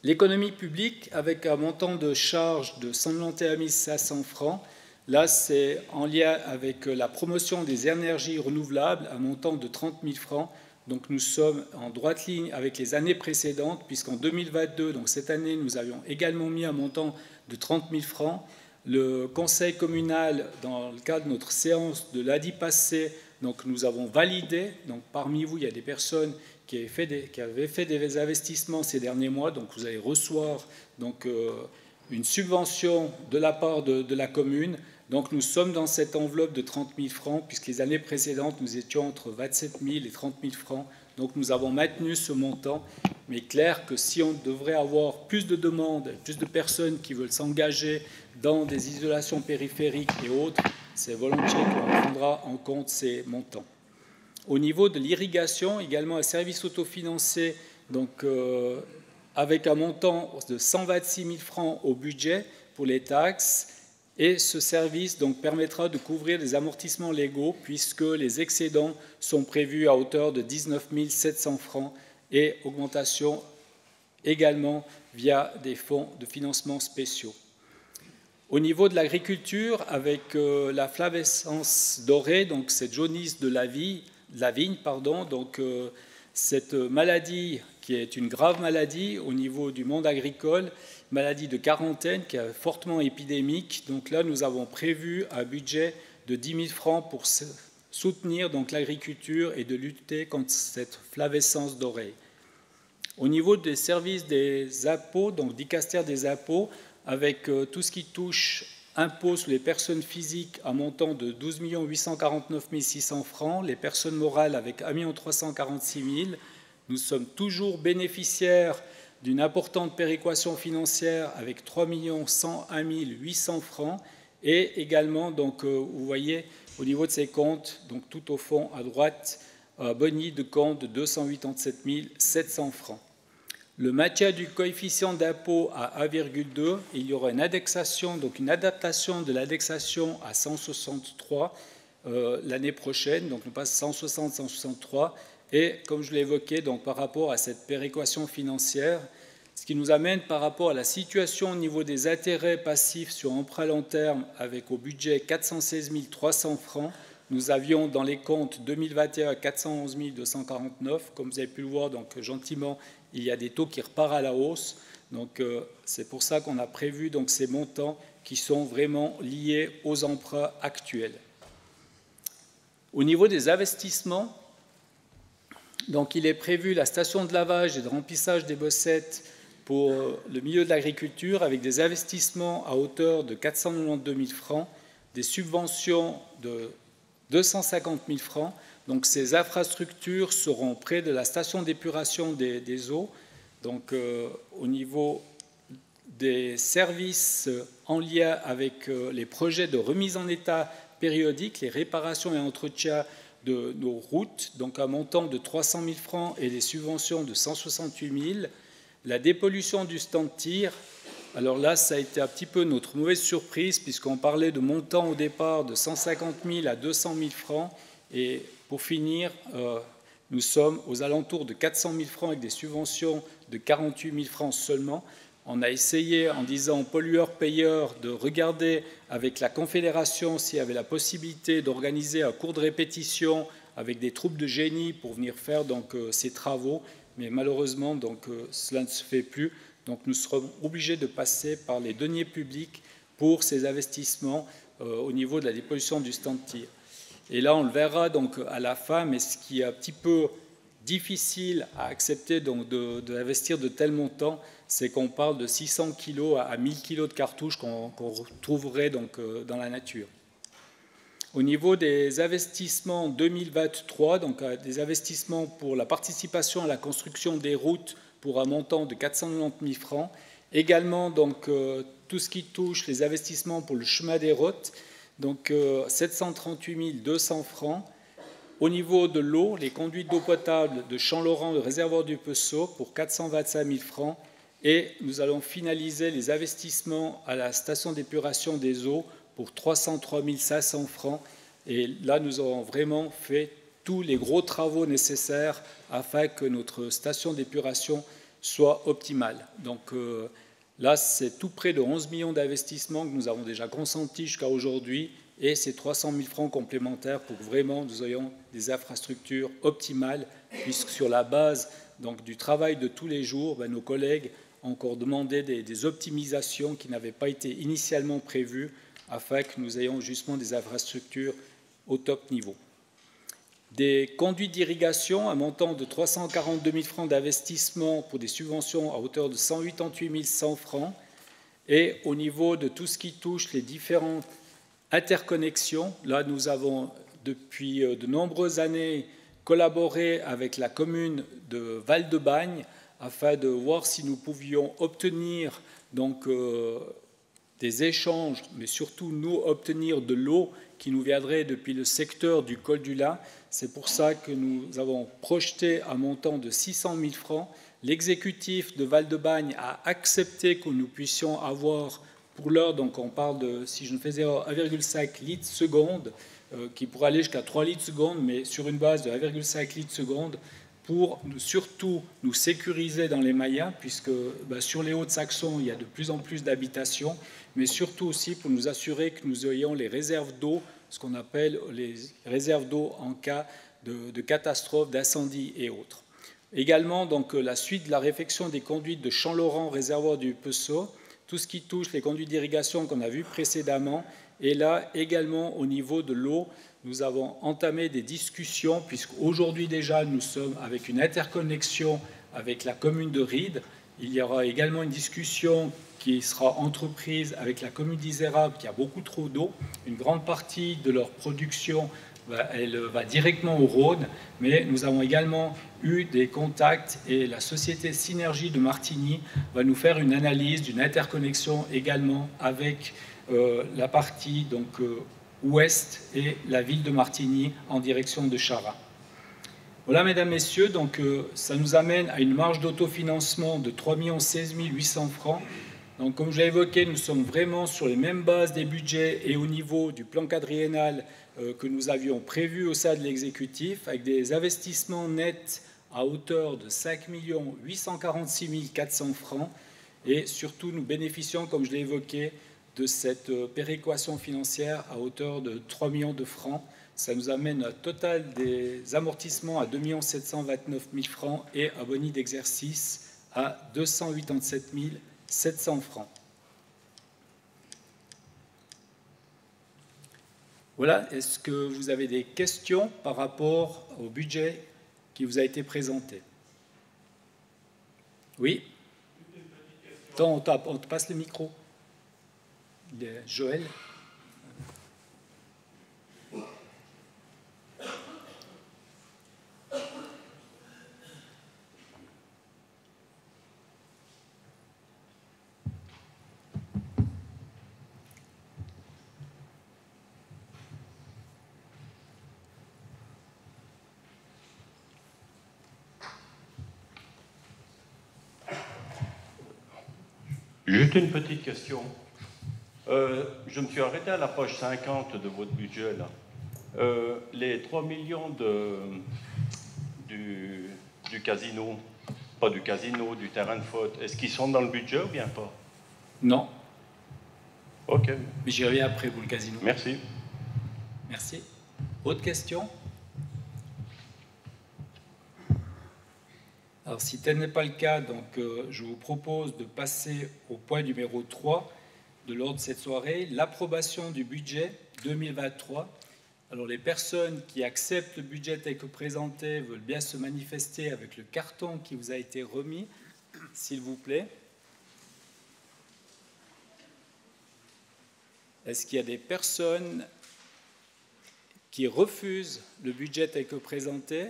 L'économie publique, avec un montant de charge de 191 500 francs, là c'est en lien avec la promotion des énergies renouvelables, un montant de 30 000 francs. Donc nous sommes en droite ligne avec les années précédentes, puisqu'en 2022, donc cette année, nous avions également mis un montant de 30 000 francs. Le conseil communal, dans le cadre de notre séance de lundi passé, donc nous avons validé, donc parmi vous, il y a des personnes qui avaient fait des investissements ces derniers mois, donc vous allez recevoir donc, une subvention de la part de la commune. Donc nous sommes dans cette enveloppe de 30 000 francs, puisque les années précédentes, nous étions entre 27 000 et 30 000 francs. Donc nous avons maintenu ce montant, mais clair que si on devrait avoir plus de demandes, plus de personnes qui veulent s'engager dans des isolations périphériques et autres, c'est volontiers qu'on prendra en compte ces montants. Au niveau de l'irrigation, également un service autofinancé, donc avec un montant de 126 000 francs au budget pour les taxes. Et ce service donc, permettra de couvrir les amortissements légaux puisque les excédents sont prévus à hauteur de 19 700 francs et augmentation également via des fonds de financement spéciaux. Au niveau de l'agriculture, avec la flavescence dorée, donc cette jaunisse de la vigne, donc cette maladie qui est une grave maladie au niveau du monde agricole, maladie de quarantaine qui est fortement épidémique. Donc là, nous avons prévu un budget de 10 000 francs pour soutenir l'agriculture et de lutter contre cette flavescence dorée. Au niveau des services des impôts, donc d'Icastère des impôts, avec tout ce qui touche impôts sur les personnes physiques à montant de 12 849 600 francs, les personnes morales avec 1 346 000, nous sommes toujours bénéficiaires d'une importante péréquation financière avec 3 101 800 francs et également, donc, vous voyez, au niveau de ces comptes, donc tout au fond à droite, boni de compte de 287 700 francs. Le maintien du coefficient d'impôt à 1,2, il y aura une indexation, donc une adaptation de l'indexation à 163 l'année prochaine, donc on passe 160, 163. Et comme je l'ai évoqué, donc par rapport à cette péréquation financière, ce qui nous amène par rapport à la situation au niveau des intérêts passifs sur emprunt long terme avec au budget 416 300 francs, nous avions dans les comptes 2021 411 249. Comme vous avez pu le voir, donc gentiment, il y a des taux qui repartent à la hausse. Donc c'est pour ça qu'on a prévu donc, ces montants qui sont vraiment liés aux emprunts actuels. Au niveau des investissements, donc il est prévu la station de lavage et de remplissage des bossettes pour le milieu de l'agriculture avec des investissements à hauteur de 492 000 francs, des subventions de 250 000 francs. Donc ces infrastructures seront près de la station d'épuration des eaux. Donc au niveau des services en lien avec les projets de remise en état périodique, les réparations et entretiens de nos routes, donc un montant de 300 000 francs et des subventions de 168 000. La dépollution du stand de tir, alors là, ça a été un petit peu notre mauvaise surprise puisqu'on parlait de montants au départ de 150 000 à 200 000 francs et pour finir, nous sommes aux alentours de 400 000 francs avec des subventions de 48 000 francs seulement. On a essayé, en disant pollueur-payeur, de regarder avec la Confédération s'il y avait la possibilité d'organiser un cours de répétition avec des troupes de génie pour venir faire donc, ces travaux, mais malheureusement donc, cela ne se fait plus. Donc nous serons obligés de passer par les deniers publics pour ces investissements au niveau de la dépollution du stand de tir. Et là, on le verra donc à la fin, mais ce qui est un petit peu difficile à accepter d'investir de tels montants, c'est qu'on parle de 600 kg à 1000 kg de cartouches qu'on retrouverait donc dans la nature. Au niveau des investissements 2023, donc des investissements pour la participation à la construction des routes pour un montant de 490 000 francs, également donc tout ce qui touche les investissements pour le chemin des routes, donc 738 200 francs. Au niveau de l'eau, les conduites d'eau potable de Champ-Laurent, le réservoir du Pesseau, pour 425 000 francs. Et nous allons finaliser les investissements à la station d'épuration des eaux pour 303 500 francs. Et là, nous aurons vraiment fait tous les gros travaux nécessaires afin que notre station d'épuration soit optimale. Donc là, c'est tout près de 11 millions d'investissements que nous avons déjà consentis jusqu'à aujourd'hui. Et ces 300 000 francs complémentaires pour que vraiment nous ayons des infrastructures optimales, puisque sur la base donc, du travail de tous les jours, nos collègues ont encore demandé des optimisations qui n'avaient pas été initialement prévues afin que nous ayons justement des infrastructures au top niveau. Des conduites d'irrigation, un montant de 342 000 francs d'investissement pour des subventions à hauteur de 188 100 francs. Et au niveau de tout ce qui touche les différentes interconnexion, là nous avons depuis de nombreuses années collaboré avec la commune de Val-de-Bagne afin de voir si nous pouvions obtenir donc, des échanges, mais surtout nous obtenir de l'eau qui nous viendrait depuis le secteur du col du Lin. C'est pour ça que nous avons projeté un montant de 600 000 francs. L'exécutif de Val-de-Bagne a accepté que nous puissions avoir pour l'heure, donc on parle de, si je ne faisais 1,5 litres seconde, qui pourrait aller jusqu'à 3 litres seconde, mais sur une base de 1,5 litres seconde, pour surtout nous sécuriser dans les Mayas, puisque sur les Hauts-de-Saxon, il y a de plus en plus d'habitations, mais surtout aussi pour nous assurer que nous ayons les réserves d'eau, ce qu'on appelle les réserves d'eau en cas de catastrophe, d'incendie et autres. Également, donc, la suite de la réfection des conduites de Champ-Laurent, réservoir du Pesseau, tout ce qui touche les conduites d'irrigation qu'on a vues précédemment. Et là, également, au niveau de l'eau, nous avons entamé des discussions, puisqu'aujourd'hui déjà, nous sommes avec une interconnexion avec la commune de Ried. Il y aura également une discussion qui sera entreprise avec la commune d'Isérable, qui a beaucoup trop d'eau. Une grande partie de leur production elle va directement au Rhône, mais nous avons également eu des contacts et la société Synergie de Martigny va nous faire une analyse d'une interconnexion également avec la partie donc, ouest et la ville de Martigny en direction de Chara. Voilà, mesdames, messieurs, donc ça nous amène à une marge d'autofinancement de 3 16 800 francs. Donc, comme je l'ai évoqué, nous sommes vraiment sur les mêmes bases des budgets et au niveau du plan quadriennal que nous avions prévu au sein de l'exécutif, avec des investissements nets à hauteur de 5 846 400 francs. Et surtout, nous bénéficions, comme je l'ai évoqué, de cette péréquation financière à hauteur de 3 millions de francs. Ça nous amène un total des amortissements à 2 729 000 francs et un boni d'exercice à 287 700 francs. Voilà, est-ce que vous avez des questions par rapport au budget qui vous a été présenté? Oui? Attends, on te passe le micro. Joël? Juste une petite question. Je me suis arrêté à la page 50 de votre budget, là. Les 3 millions du casino, Pas du casino, du terrain de foot. Est-ce qu'ils sont dans le budget ou bien pas? Non. OK. Mais j'y reviens après pour le casino. Merci. Merci. Autre question? Alors, si tel n'est pas le cas, donc, je vous propose de passer au point numéro 3 de l'ordre de cette soirée, l'approbation du budget 2023. Alors, les personnes qui acceptent le budget tel que présenté veulent bien se manifester avec le carton qui vous a été remis, s'il vous plaît. Est-ce qu'il y a des personnes qui refusent le budget tel que présenté?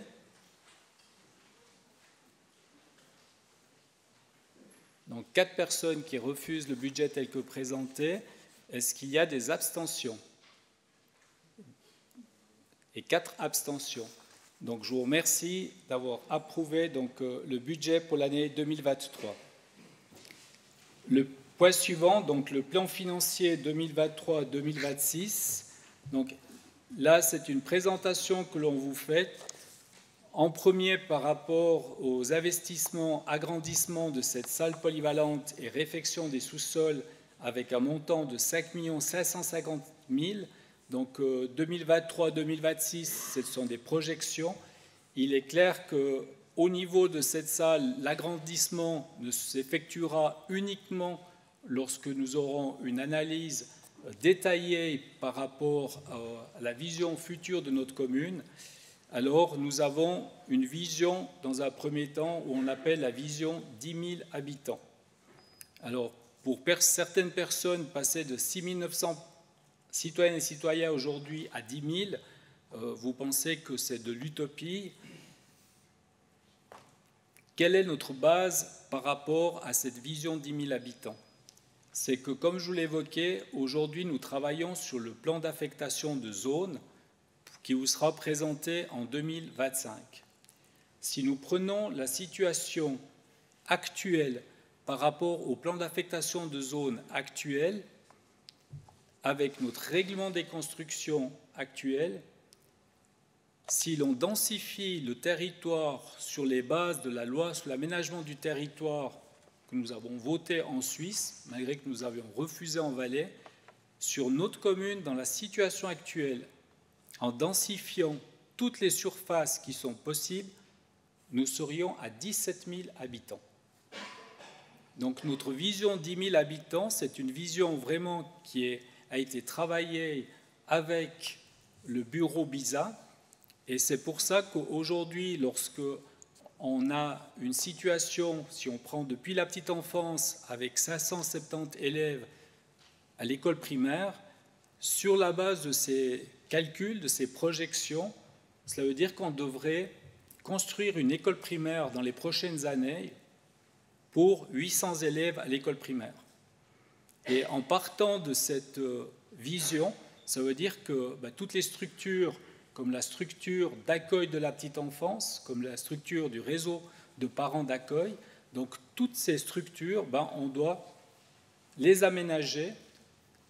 Donc, 4 personnes qui refusent le budget tel que présenté. Est-ce qu'il y a des abstentions? Et 4 abstentions. Donc, je vous remercie d'avoir approuvé donc, le budget pour l'année 2023. Le point suivant, donc le plan financier 2023-2026. Donc, là, c'est une présentation que l'on vous fait. En premier, par rapport aux investissements, agrandissements de cette salle polyvalente et réfection des sous-sols avec un montant de 5 550 000. Donc 2023-2026, ce sont des projections. Il est clair qu'au niveau de cette salle, l'agrandissement ne s'effectuera uniquement lorsque nous aurons une analyse détaillée par rapport à la vision future de notre commune. Alors, nous avons une vision, dans un premier temps, où on appelle la vision 10 000 habitants. Alors, pour certaines personnes, passer de 6 900 citoyennes et citoyens aujourd'hui à 10 000, vous pensez que c'est de l'utopie. Quelle est notre base par rapport à cette vision 10 000 habitants? C'est que, comme je vous l'évoquais, aujourd'hui, nous travaillons sur le plan d'affectation de zones qui vous sera présenté en 2025. Si nous prenons la situation actuelle par rapport au plan d'affectation de zones actuel, avec notre règlement des constructions actuel, si l'on densifie le territoire sur les bases de la loi sur l'aménagement du territoire que nous avons votée en Suisse, malgré que nous avions refusé en Valais, sur notre commune, dans la situation actuelle, en densifiant toutes les surfaces qui sont possibles, nous serions à 17 000 habitants. Donc notre vision 10 000 habitants, c'est une vision vraiment qui a été travaillée avec le bureau BISA, et c'est pour ça qu'aujourd'hui, lorsque on a une situation, si on prend depuis la petite enfance, avec 570 élèves à l'école primaire, sur la base de ces calculs, de ces projections, cela veut dire qu'on devrait construire une école primaire dans les prochaines années pour 800 élèves à l'école primaire. Et en partant de cette vision, ça veut dire que toutes les structures, comme la structure d'accueil de la petite enfance, comme la structure du réseau de parents d'accueil, donc toutes ces structures, on doit les aménager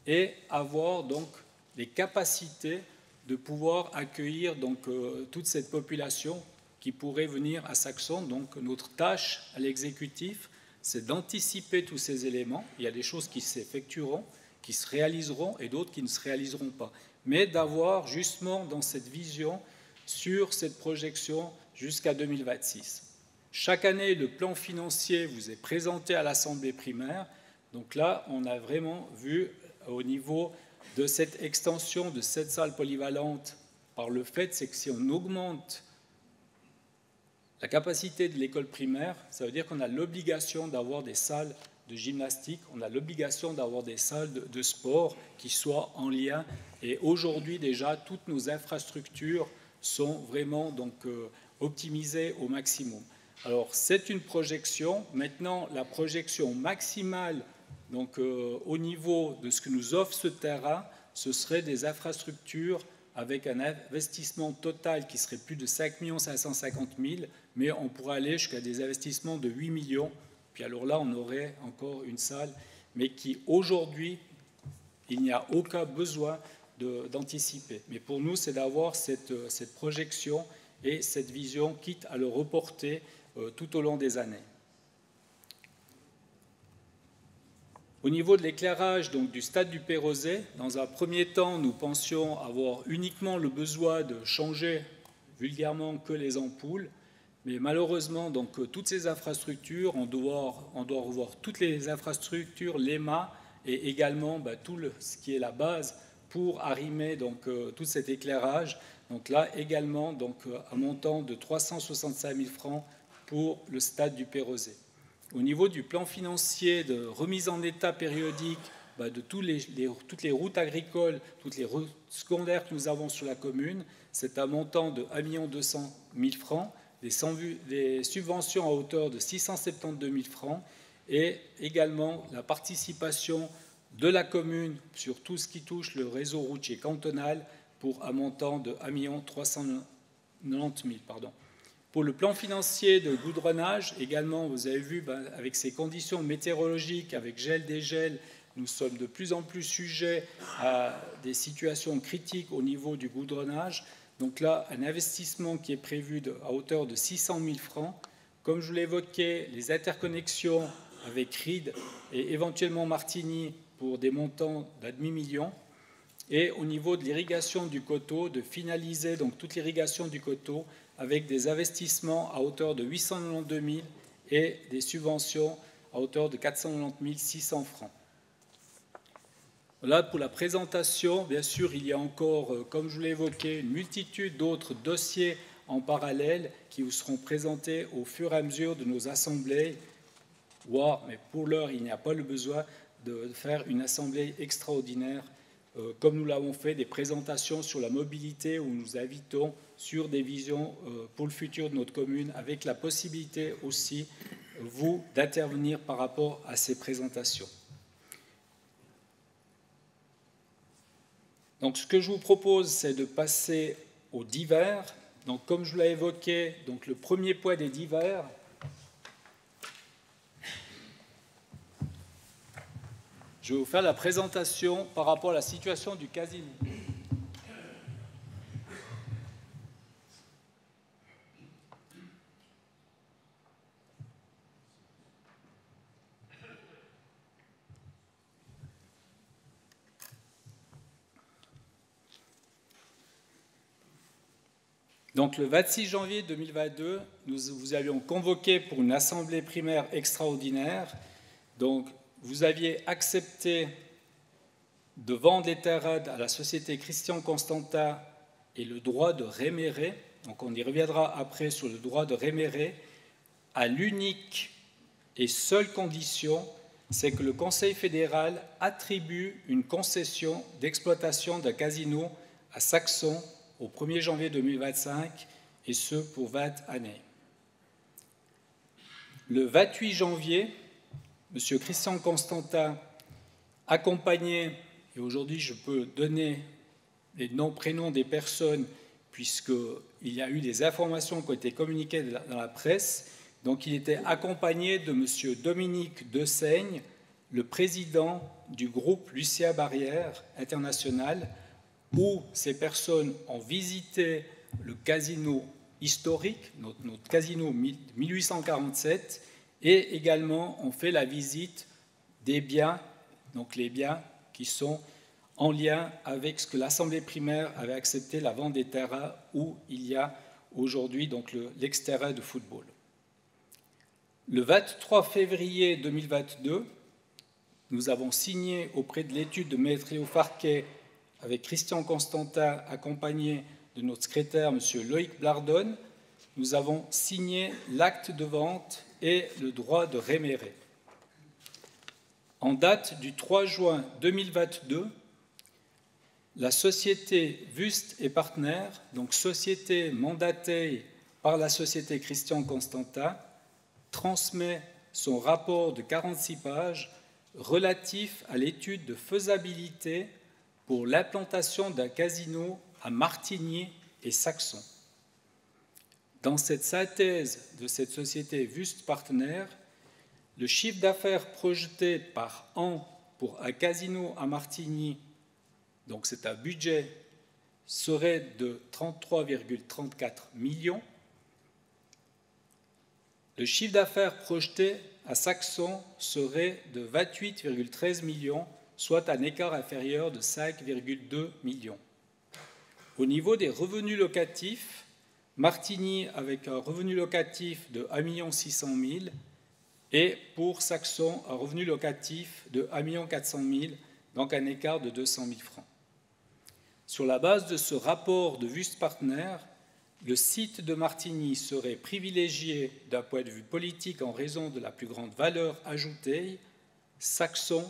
et avoir donc les capacités de pouvoir accueillir donc, toute cette population qui pourrait venir à Saxon. Donc notre tâche à l'exécutif, c'est d'anticiper tous ces éléments. Il y a des choses qui s'effectueront, qui se réaliseront et d'autres qui ne se réaliseront pas. Mais d'avoir justement dans cette vision sur cette projection jusqu'à 2026. Chaque année, le plan financier vous est présenté à l'Assemblée primaire. Donc là, on a vraiment vu au niveau de cette extension de cette salle polyvalente par le fait, c'est que si on augmente la capacité de l'école primaire, ça veut dire qu'on a l'obligation d'avoir des salles de gymnastique, on a l'obligation d'avoir des salles de sport qui soient en lien. Et aujourd'hui déjà, toutes nos infrastructures sont vraiment donc, optimisées au maximum. Alors c'est une projection. Maintenant, la projection maximale donc, au niveau de ce que nous offre ce terrain, ce serait des infrastructures avec un investissement total qui serait plus de 5 550 000, mais on pourrait aller jusqu'à des investissements de 8 millions. Puis alors là, on aurait encore une salle, mais qui aujourd'hui, il n'y a aucun besoin d'anticiper. Mais pour nous, c'est d'avoir cette projection et cette vision, quitte à le reporter tout au long des années. Au niveau de l'éclairage du stade du Perrosay, dans un premier temps, nous pensions avoir uniquement le besoin de changer vulgairement que les ampoules, mais malheureusement, toutes ces infrastructures, on doit revoir toutes les infrastructures, les mâts et également tout ce qui est la base pour arrimer tout cet éclairage. Donc là également, un montant de 365 000 francs pour le stade du Perrosay. Au niveau du plan financier de remise en état périodique de toutes les routes agricoles, toutes les routes secondaires que nous avons sur la commune, c'est un montant de 1 200 000 francs, des subventions à hauteur de 672 000 francs et également la participation de la commune sur tout ce qui touche le réseau routier cantonal pour un montant de 1 390 000. Pour le plan financier de goudronnage, également, vous avez vu, avec ces conditions météorologiques, avec gel, dégel, nous sommes de plus en plus sujets à des situations critiques au niveau du goudronnage. Donc là, un investissement qui est prévu à hauteur de 600 000 francs. Comme je l'évoquais, les interconnexions avec Ried et éventuellement Martigny pour des montants d'1,5 million. Et au niveau de l'irrigation du coteau, de finaliser toute l'irrigation du coteau avec des investissements à hauteur de 892 000 et des subventions à hauteur de 490 600 francs. Là, pour la présentation, bien sûr, il y a encore, comme je vous l'ai évoqué, une multitude d'autres dossiers en parallèle qui vous seront présentés au fur et à mesure de nos assemblées. Mais pour l'heure, il n'y a pas le besoin de faire une assemblée extraordinaire comme nous l'avons fait, des présentations sur la mobilité où nous invitons sur des visions pour le futur de notre commune, avec la possibilité aussi, vous, d'intervenir par rapport à ces présentations. Donc, ce que je vous propose, c'est de passer aux divers. Donc, comme je l'ai évoqué, le premier point des divers, je vais vous faire la présentation par rapport à la situation du casino. Donc, le 26 janvier 2022, nous vous avions convoqué pour une assemblée primaire extraordinaire. Donc, vous aviez accepté de vendre les terrains à la société Christian Constantin et le droit de rémérer. Donc, on y reviendra après sur le droit de rémérer, à l'unique et seule condition, c'est que le Conseil fédéral attribue une concession d'exploitation d'un casino à Saxon au 1er janvier 2025, et ce pour 20 années. Le 28 janvier, M. Christian Constantin, accompagné, et aujourd'hui je peux donner les noms, prénoms des personnes, puisqu'il y a eu des informations qui ont été communiquées dans la presse, donc il était accompagné de M. Dominique Dessaigne, le président du groupe Lucien Barrière International, où ces personnes ont visité le casino historique, notre casino 1847, et également ont fait la visite des biens, donc les biens qui sont en lien avec ce que l'Assemblée primaire avait accepté, la vente des terrains, où il y a aujourd'hui l'extérieur de football. Le 23 février 2022, nous avons signé auprès de l'étude de Maître Farquet avec Christian Constantin, accompagné de notre secrétaire, M. Loïc Blardonne, nous avons signé l'acte de vente et le droit de rémérer. En date du 3 juin 2022, la société Wüst et Partners, donc société mandatée par la société Christian Constantin, transmet son rapport de 46 pages relatif à l'étude de faisabilité pour l'implantation d'un casino à Martigny et Saxon. Dans cette synthèse de cette société Wüst Partners, le chiffre d'affaires projeté par an pour un casino à Martigny, donc c'est un budget, serait de 33,34 millions. Le chiffre d'affaires projeté à Saxon serait de 28,13 millions, soit un écart inférieur de 5,2 millions. Au niveau des revenus locatifs, Martigny avec un revenu locatif de 1 600 000 et pour Saxon un revenu locatif de 1 400 000, donc un écart de 200 000 francs. Sur la base de ce rapport de Wüst Partner, le site de Martigny serait privilégié d'un point de vue politique en raison de la plus grande valeur ajoutée. Saxon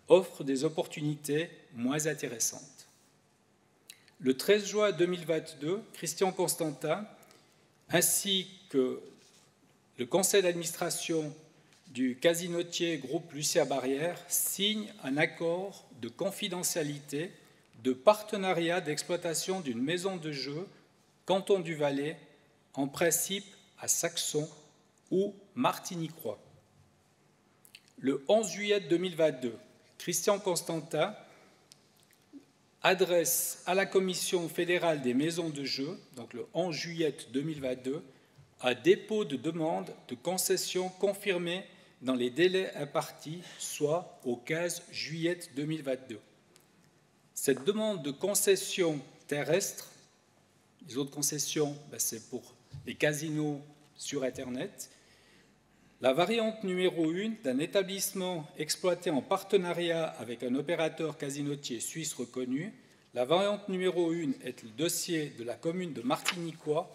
offre des opportunités moins intéressantes. Le 13 juin 2022, Christian Constantin, ainsi que le conseil d'administration du casinotier groupe Lucien Barrière, signent un accord de confidentialité de partenariat d'exploitation d'une maison de jeu canton du Valais, en principe à Saxon ou Martigny-Croix. Le 11 juillet 2022, Christian Constantin adresse à la Commission fédérale des maisons de jeu, donc le 11 juillet 2022, un dépôt de demande de concession confirmé dans les délais impartis, soit au 15 juillet 2022. Cette demande de concession terrestre, les autres concessions, c'est pour les casinos sur Internet. La variante numéro 1 d'un établissement exploité en partenariat avec un opérateur casinotier suisse reconnu. La variante numéro 1 est le dossier de la commune de Martigny-Croix,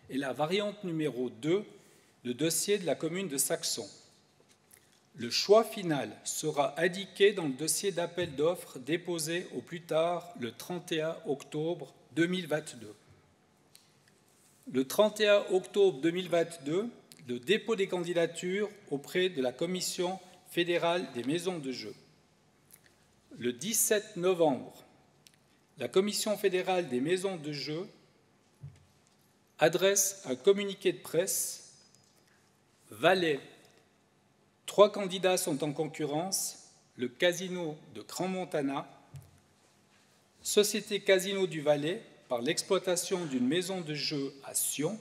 et la variante numéro 2, le dossier de la commune de Saxon. Le choix final sera indiqué dans le dossier d'appel d'offres déposé au plus tard le 31 octobre 2022. Le 31 octobre 2022, le dépôt des candidatures auprès de la Commission fédérale des maisons de jeu. Le 17 novembre, la Commission fédérale des maisons de jeu adresse un communiqué de presse. Valais, 3 candidats sont en concurrence, le Casino de Crans-Montana, Société Casino du Valais par l'exploitation d'une maison de jeu à Sion,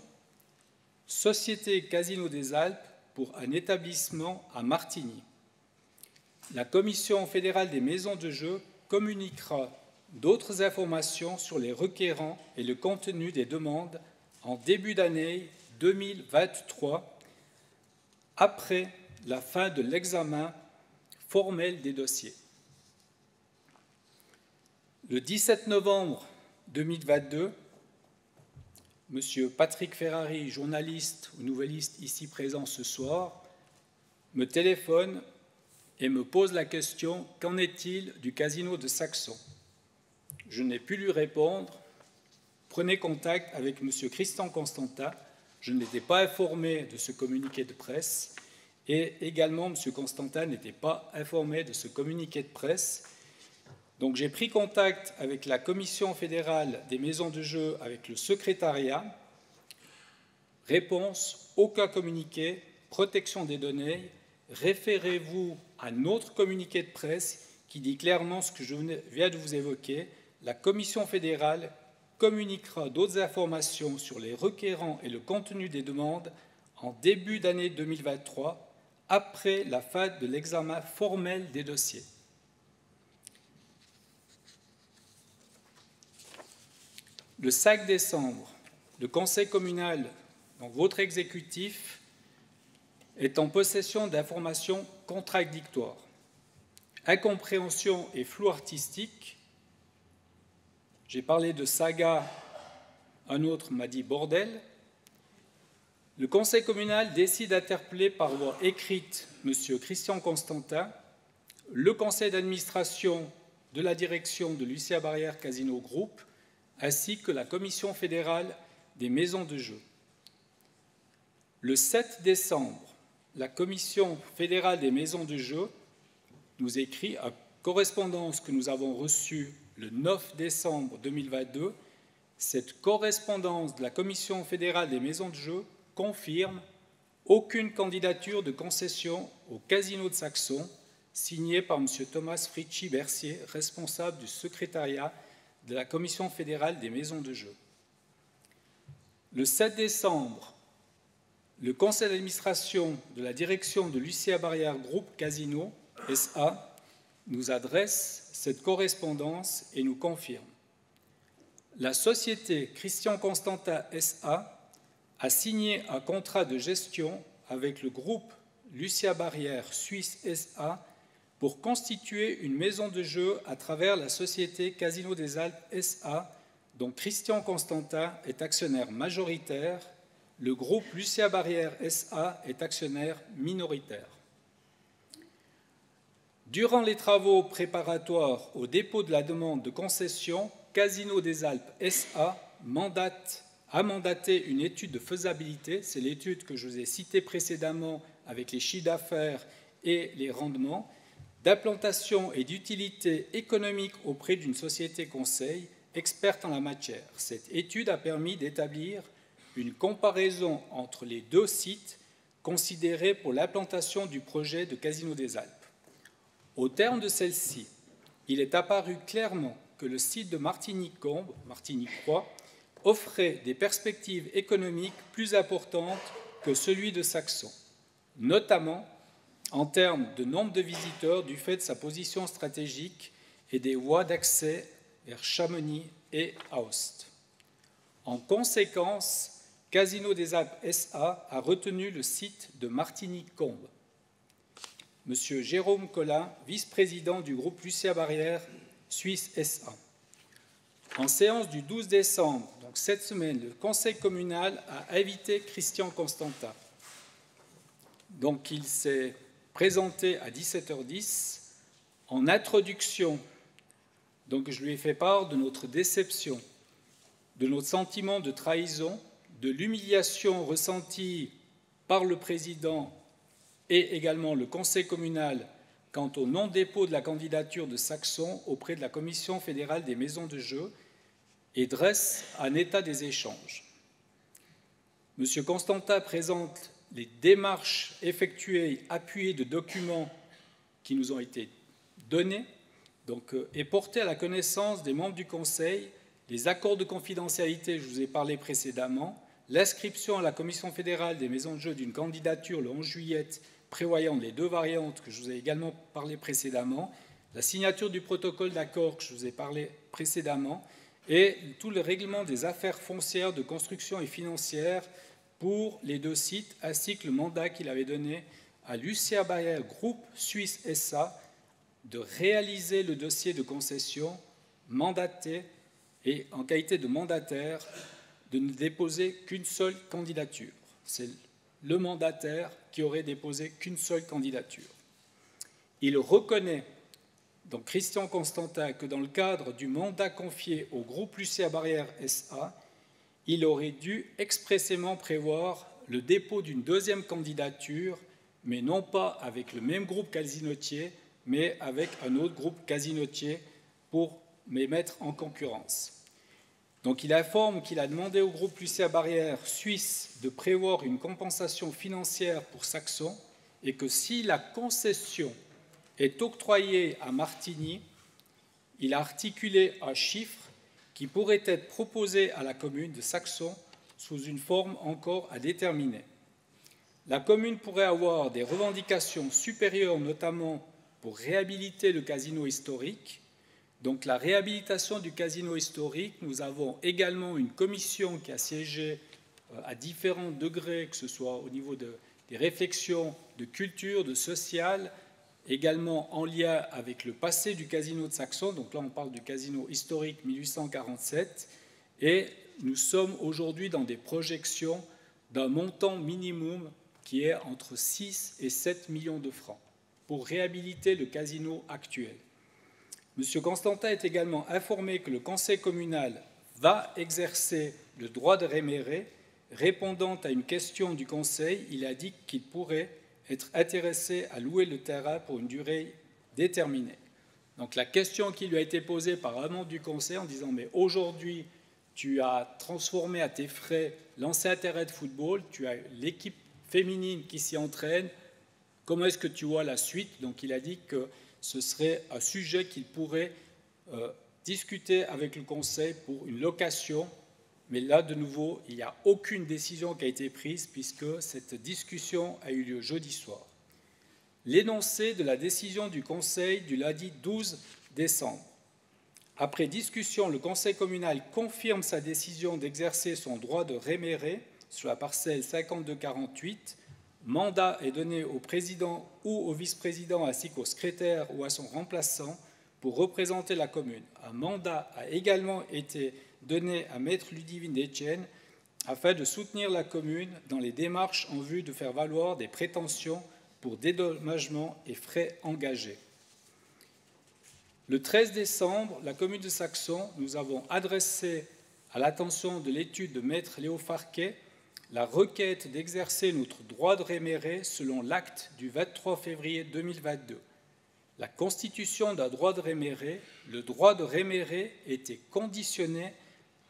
Société Casino des Alpes pour un établissement à Martigny. La Commission fédérale des maisons de jeu communiquera d'autres informations sur les requérants et le contenu des demandes en début d'année 2023, après la fin de l'examen formel des dossiers. Le 17 novembre 2022, M. Patrick Ferrari, journaliste ou nouvelliste ici présent ce soir, me téléphone et me pose la question « Qu'en est-il du casino de Saxon ?» Je n'ai pu lui répondre « Prenez contact avec M. Christian Constantin. Je n'étais pas informé de ce communiqué de presse et également M. Constantin n'était pas informé de ce communiqué de presse. Donc j'ai pris contact avec la Commission fédérale des maisons de jeu, avec le secrétariat. Réponse, aucun communiqué, protection des données. Référez-vous à notre communiqué de presse qui dit clairement ce que je viens de vous évoquer. La Commission fédérale communiquera d'autres informations sur les requérants et le contenu des demandes en début d'année 2023, après la fin de l'examen formel des dossiers. Le 5 décembre, le Conseil communal, donc votre exécutif, est en possession d'informations contradictoires. Incompréhension et flou artistique. J'ai parlé de saga, un autre m'a dit bordel. Le Conseil communal décide d'interpeller par voie écrite M. Christian Constantin, le conseil d'administration de la direction de Lucien Barrière Casino Group, ainsi que la Commission fédérale des maisons de jeu. Le 7 décembre, la Commission fédérale des maisons de jeu nous écrit à correspondance que nous avons reçue le 9 décembre 2022. Cette correspondance de la Commission fédérale des maisons de jeu confirme aucune candidature de concession au Casino de Saxon, signée par M. Thomas Fritschi-Bercier, responsable du secrétariat de la Commission fédérale des maisons de jeu. Le 7 décembre, le conseil d'administration de la direction de Lucia Barrière Groupe Casino SA nous adresse cette correspondance et nous confirme. La société Christian Constantin SA a signé un contrat de gestion avec le groupe Lucia Barrière Suisse SA pour constituer une maison de jeu à travers la société Casino des Alpes SA, dont Christian Constantin est actionnaire majoritaire. Le groupe Lucia Barrière SA est actionnaire minoritaire. Durant les travaux préparatoires au dépôt de la demande de concession, Casino des Alpes SA a mandaté une étude de faisabilité, c'est l'étude que je vous ai citée précédemment avec les chiffres d'affaires et les rendements, d'implantation et d'utilité économique auprès d'une société conseil experte en la matière. Cette étude a permis d'établir une comparaison entre les deux sites considérés pour l'implantation du projet de Casino des Alpes. Au terme de celle-ci, il est apparu clairement que le site de Martigny-Combe, Martigny-Croix, offrait des perspectives économiques plus importantes que celui de Saxon, notamment en termes de nombre de visiteurs du fait de sa position stratégique et des voies d'accès vers Chamonix et Aoste. En conséquence, Casino des Alpes SA a retenu le site de Martigny-Combe. Monsieur Jérôme Collin, vice-président du groupe Lucia Barrière Suisse SA. En séance du 12 décembre, donc cette semaine, le conseil communal a invité Christian Constantin. Donc il s'est présenté à 17h10 en introduction. Donc je lui ai fait part de notre déception, de notre sentiment de trahison, de l'humiliation ressentie par le président et également le conseil communal quant au non-dépôt de la candidature de Saxon auprès de la Commission fédérale des maisons de jeu et dresse un état des échanges. M. Constantin présente les démarches effectuées appuyées de documents qui nous ont été donnés et portés à la connaissance des membres du Conseil, les accords de confidentialité, je vous ai parlé précédemment, l'inscription à la Commission fédérale des maisons de jeu d'une candidature le 11 juillet prévoyant les deux variantes que je vous ai également parlé précédemment, la signature du protocole d'accord que je vous ai parlé précédemment et tout le règlement des affaires foncières de construction et financières pour les deux sites, ainsi que le mandat qu'il avait donné à Lucia Barrière Groupe Suisse SA de réaliser le dossier de concession mandaté et en qualité de mandataire de ne déposer qu'une seule candidature. C'est le mandataire qui aurait déposé qu'une seule candidature. Il reconnaît, donc Christian Constantin, que dans le cadre du mandat confié au groupe Lucia Barrière SA, il aurait dû expressément prévoir le dépôt d'une deuxième candidature, mais non pas avec le même groupe casinotier, mais avec un autre groupe casinotier pour les mettre en concurrence. Donc il informe qu'il a demandé au groupe Lucia Barrière Suisse de prévoir une compensation financière pour Saxon et que si la concession est octroyée à Martigny, il a articulé un chiffre qui pourrait être proposé à la commune de Saxon sous une forme encore à déterminer. La commune pourrait avoir des revendications supérieures, notamment pour réhabiliter le casino historique. Donc la réhabilitation du casino historique, nous avons également une commission qui a siégé à différents degrés, que ce soit au niveau des réflexions de culture, de social, également en lien avec le passé du casino de Saxon. Donc là, on parle du casino historique 1847. Et nous sommes aujourd'hui dans des projections d'un montant minimum qui est entre 6 et 7 millions de francs pour réhabiliter le casino actuel. M. Constantin est également informé que le conseil communal va exercer le droit de rémérer. Répondant à une question du conseil, il indique qu'il pourrait être intéressé à louer le terrain pour une durée déterminée. Donc la question qui lui a été posée par un membre du conseil en disant « Mais aujourd'hui, tu as transformé à tes frais l'ancien terrain de football, tu as l'équipe féminine qui s'y entraîne, comment est-ce que tu vois la suite ?» Donc il a dit que ce serait un sujet qu'il pourrait discuter avec le conseil pour une location, Mais là, de nouveau, il n'y a aucune décision qui a été prise puisque cette discussion a eu lieu jeudi soir. L'énoncé de la décision du Conseil du lundi 12 décembre. Après discussion, le Conseil communal confirme sa décision d'exercer son droit de réméré sur la parcelle 5248. Mandat est donné au président ou au vice-président ainsi qu'au secrétaire ou à son remplaçant pour représenter la commune. Un mandat a également été donné à Maître Ludivine Etienne afin de soutenir la commune dans les démarches en vue de faire valoir des prétentions pour dédommagement et frais engagés. Le 13 décembre, la commune de Saxon, nous avons adressé à l'attention de l'étude de Maître Léo Farquet la requête d'exercer notre droit de réméré selon l'acte du 23 février 2022. La constitution d'un droit de réméré, le droit de réméré était conditionné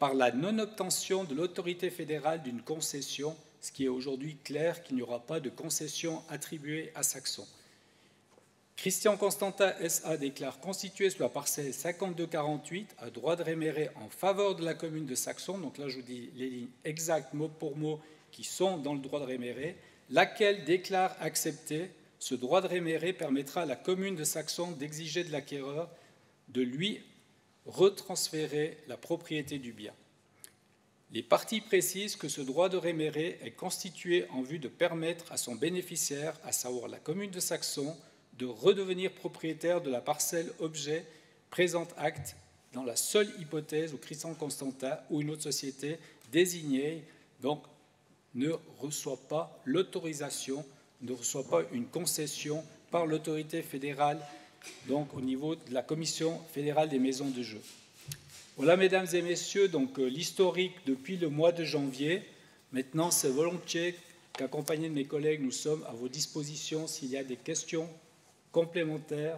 par la non-obtention de l'autorité fédérale d'une concession, ce qui est aujourd'hui clair qu'il n'y aura pas de concession attribuée à Saxon. Christian Constantin S.A. déclare constituer sur la parcelle 5248 un droit de réméré en faveur de la commune de Saxon, donc là je vous dis les lignes exactes mot pour mot qui sont dans le droit de réméré, laquelle déclare accepter. Ce droit de réméré permettra à la commune de Saxon d'exiger de l'acquéreur de lui retransférer la propriété du bien. Les parties précisent que ce droit de réméré est constitué en vue de permettre à son bénéficiaire, à savoir la commune de Saxon, de redevenir propriétaire de la parcelle objet présent acte dans la seule hypothèse où Christian Constantin ou une autre société désignée donc ne reçoit pas l'autorisation, ne reçoit pas une concession par l'autorité fédérale, donc au niveau de la Commission fédérale des maisons de jeu. Voilà, mesdames et messieurs, donc l'historique depuis le mois de janvier. Maintenant, c'est volontiers qu'accompagnés de mes collègues, nous sommes à vos dispositions s'il y a des questions complémentaires.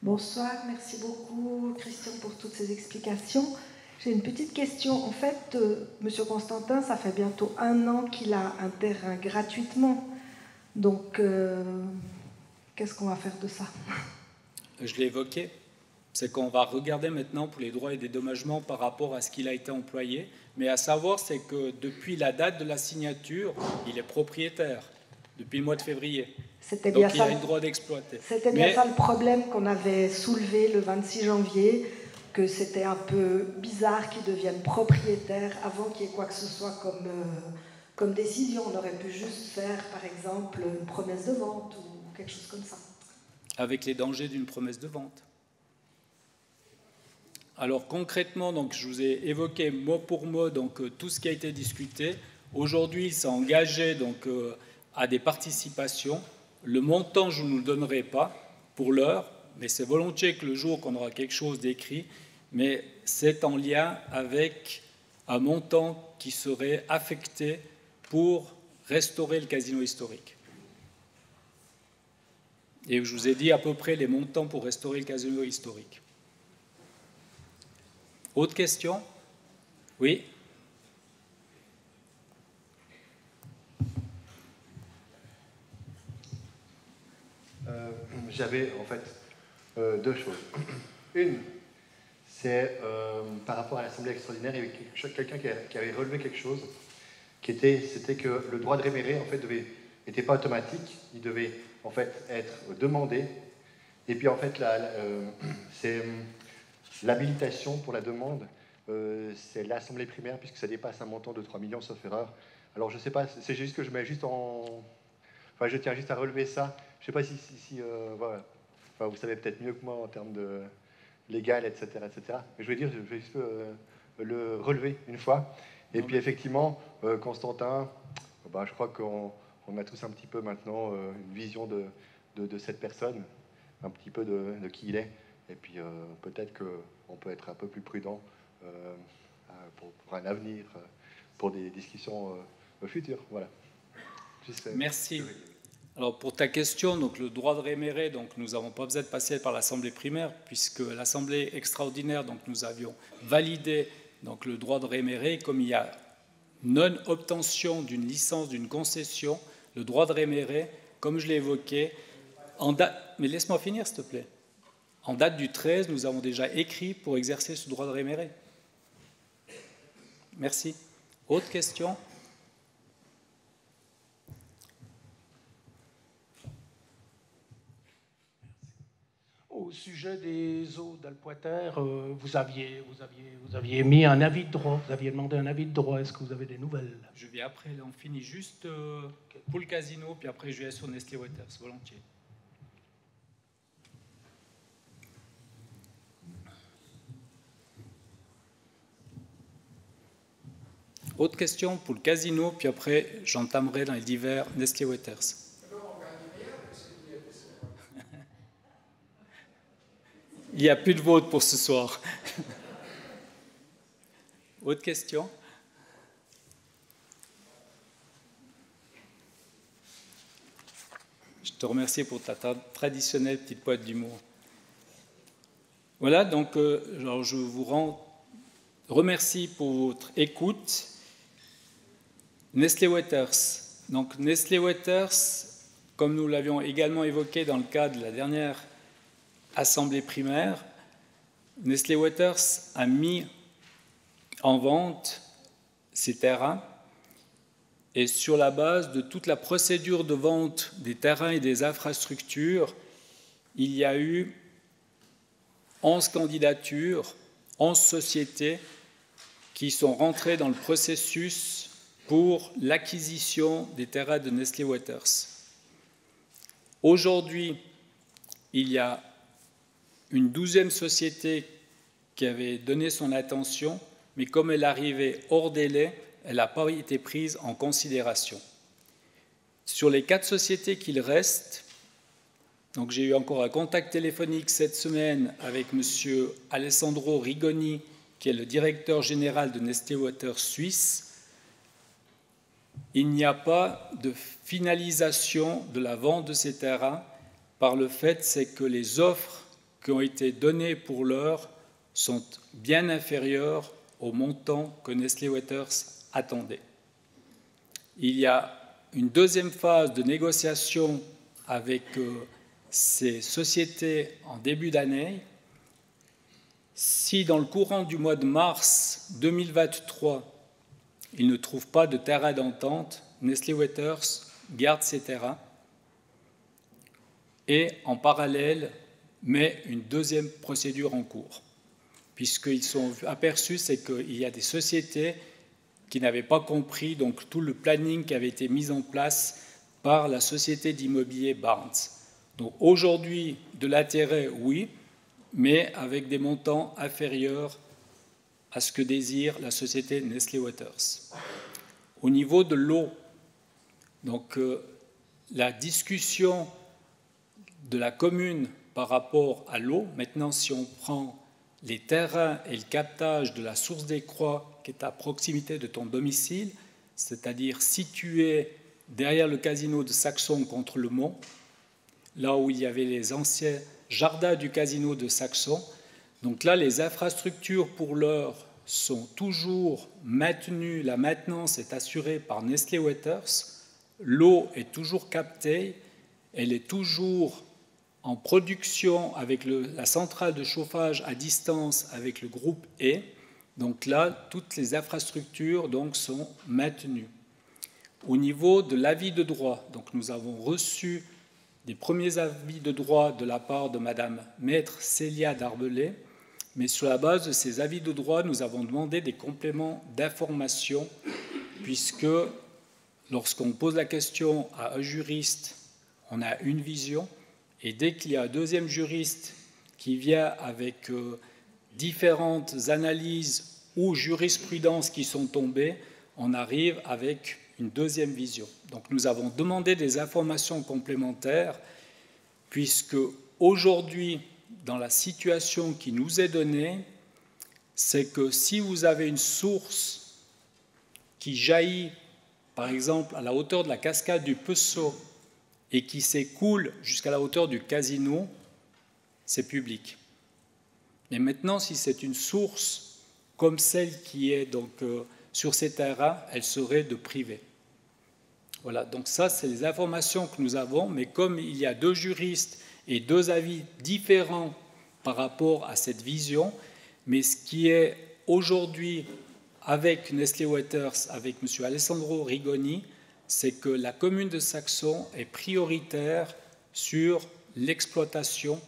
Bonsoir, merci beaucoup Christian pour toutes ces explications. J'ai une petite question. En fait, Monsieur Constantin, ça fait bientôt 1 an qu'il a un terrain gratuitement. Donc, qu'est-ce qu'on va faire de ça? Je l'ai évoqué. C'est qu'on va regarder maintenant pour les droits et dédommagements par rapport à ce qu'il a été employé. Mais à savoir, c'est que depuis la date de la signature, il est propriétaire, depuis le mois de février. Donc il a le droit d'exploiter. C'était bien ça le problème qu'on avait soulevé le 26 janvier, que c'était un peu bizarre qu'ils deviennent propriétaires avant qu'il y ait quoi que ce soit comme décision. On aurait pu juste faire, par exemple, une promesse de vente ou quelque chose comme ça. Avec les dangers d'une promesse de vente. Alors concrètement, donc, je vous ai évoqué mot pour mot donc, tout ce qui a été discuté. Aujourd'hui, il s'est engagé donc, à des participations. Le montant, je ne vous le donnerai pas pour l'heure, mais c'est volontiers que le jour qu'on aura quelque chose d'écrit, mais c'est en lien avec un montant qui serait affecté pour restaurer le casino historique. Et je vous ai dit à peu près les montants pour restaurer le casino historique. Autre question? Oui? J'avais en fait 2 choses. Une, c'est par rapport à l'Assemblée extraordinaire, il y avait quelqu'un qui avait relevé quelque chose, c'était que le droit de réméré en fait n'était pas automatique, il devait en fait être demandé. Et puis en fait, c'est l'habilitation pour la demande, c'est l'Assemblée primaire puisque ça dépasse un montant de 3 millions sauf erreur. Alors je ne sais pas, c'est juste que je mets juste en... Enfin, je tiens juste à relever ça. Je ne sais pas si voilà. Enfin, vous savez peut-être mieux que moi en termes de légal, etc., etc. Mais je veux dire, je vais juste le relever une fois. Et puis effectivement, Constantin, bah, je crois qu'on a tous un petit peu maintenant une vision de cette personne, un petit peu de qui il est. Et puis peut-être qu'on peut être un peu plus prudent pour un avenir, pour des discussions futures. Voilà. Merci. Alors pour ta question, donc le droit de réméré, donc nous n'avons pas besoin de passer par l'Assemblée primaire puisque l'Assemblée extraordinaire, donc nous avions validé donc le droit de réméré. Comme il y a non-obtention d'une licence, d'une concession, le droit de réméré comme je l'ai évoqué, mais laisse-moi finir, s'il te plaît. En date du 13, nous avons déjà écrit pour exercer ce droit de réméré. Merci. Autre question ? Au sujet des eaux d'Alpoiter, vous aviez émis un avis de droit, vous aviez demandé un avis de droit. Est-ce que vous avez des nouvelles? Je vais après, là, on finit juste pour le casino, puis après je vais sur Nestlé Waters, volontiers. Autre question pour le casino, puis après j'entamerai dans les divers Nestlé Waters. Il n'y a plus de vote pour ce soir. Autre question? Je te remercie pour ta traditionnelle petite pointe d'humour. Voilà, donc je vous remercie pour votre écoute. Nestlé Waters. Donc Nestlé Waters, comme nous l'avions également évoqué dans le cadre de la dernière assemblée primaire, Nestlé Waters a mis en vente ces terrains et sur la base de toute la procédure de vente des terrains et des infrastructures, il y a eu 11 candidatures, 11 sociétés qui sont rentrées dans le processus pour l'acquisition des terrains de Nestlé Waters. Aujourd'hui, il y a une 12e société qui avait donné son attention, mais comme elle arrivait hors délai, elle n'a pas été prise en considération. Sur les 4 sociétés qu'il reste, donc j'ai eu encore un contact téléphonique cette semaine avec M. Alessandro Rigoni, qui est le directeur général de Nestlé Waters Suisse. Il n'y a pas de finalisation de la vente de ces terrains par le fait c'est que les offres qui ont été données pour l'heure sont bien inférieures au montant que Nestlé Waters attendait. Il y a une deuxième phase de négociation avec ces sociétés en début d'année. Si dans le courant du mois de mars 2023, ils ne trouvent pas de terrain d'entente, Nestlé Waters garde ces terrains et en parallèle met une deuxième procédure en cours, puisqu'ils sont aperçus, c'est qu'il y a des sociétés qui n'avaient pas compris donc, tout le planning qui avait été mis en place par la société d'immobilier Barnes. Donc aujourd'hui, de l'intérêt, oui, mais avec des montants inférieurs à ce que désire la société Nestlé Waters. Au niveau de l'eau, donc la discussion de la commune par rapport à l'eau, maintenant si on prend les terrains et le captage de la source des Croix qui est à proximité de ton domicile, c'est-à-dire situé derrière le casino de Saxon contre le Mont, là où il y avait les anciens jardins du casino de Saxon. Donc là, les infrastructures pour l'heure sont toujours maintenues, la maintenance est assurée par Nestlé Waters, l'eau est toujours captée, elle est toujours en production avec la centrale de chauffage à distance avec le groupe E. Donc là, toutes les infrastructures donc, sont maintenues. Au niveau de l'avis de droit, donc nous avons reçu des premiers avis de droit de la part de Madame Maître Célia Darbelay, mais sur la base de ces avis de droit, nous avons demandé des compléments d'information, puisque lorsqu'on pose la question à un juriste, on a une vision, et dès qu'il y a un deuxième juriste qui vient avec différentes analyses ou jurisprudences qui sont tombées, on arrive avec une deuxième vision. Donc nous avons demandé des informations complémentaires, puisque aujourd'hui, dans la situation qui nous est donnée, c'est que si vous avez une source qui jaillit, par exemple, à la hauteur de la cascade du Pesseau, et qui s'écoule jusqu'à la hauteur du casino, c'est public. Mais maintenant, si c'est une source comme celle qui est donc, sur ces terrains, elle serait de privé. Voilà, donc ça, c'est les informations que nous avons, mais comme il y a 2 juristes et 2 avis différents par rapport à cette vision, mais ce qui est aujourd'hui avec Nestlé Waters, avec M. Alessandro Rigoni, c'est que la commune de Saxon est prioritaire sur l'exploitation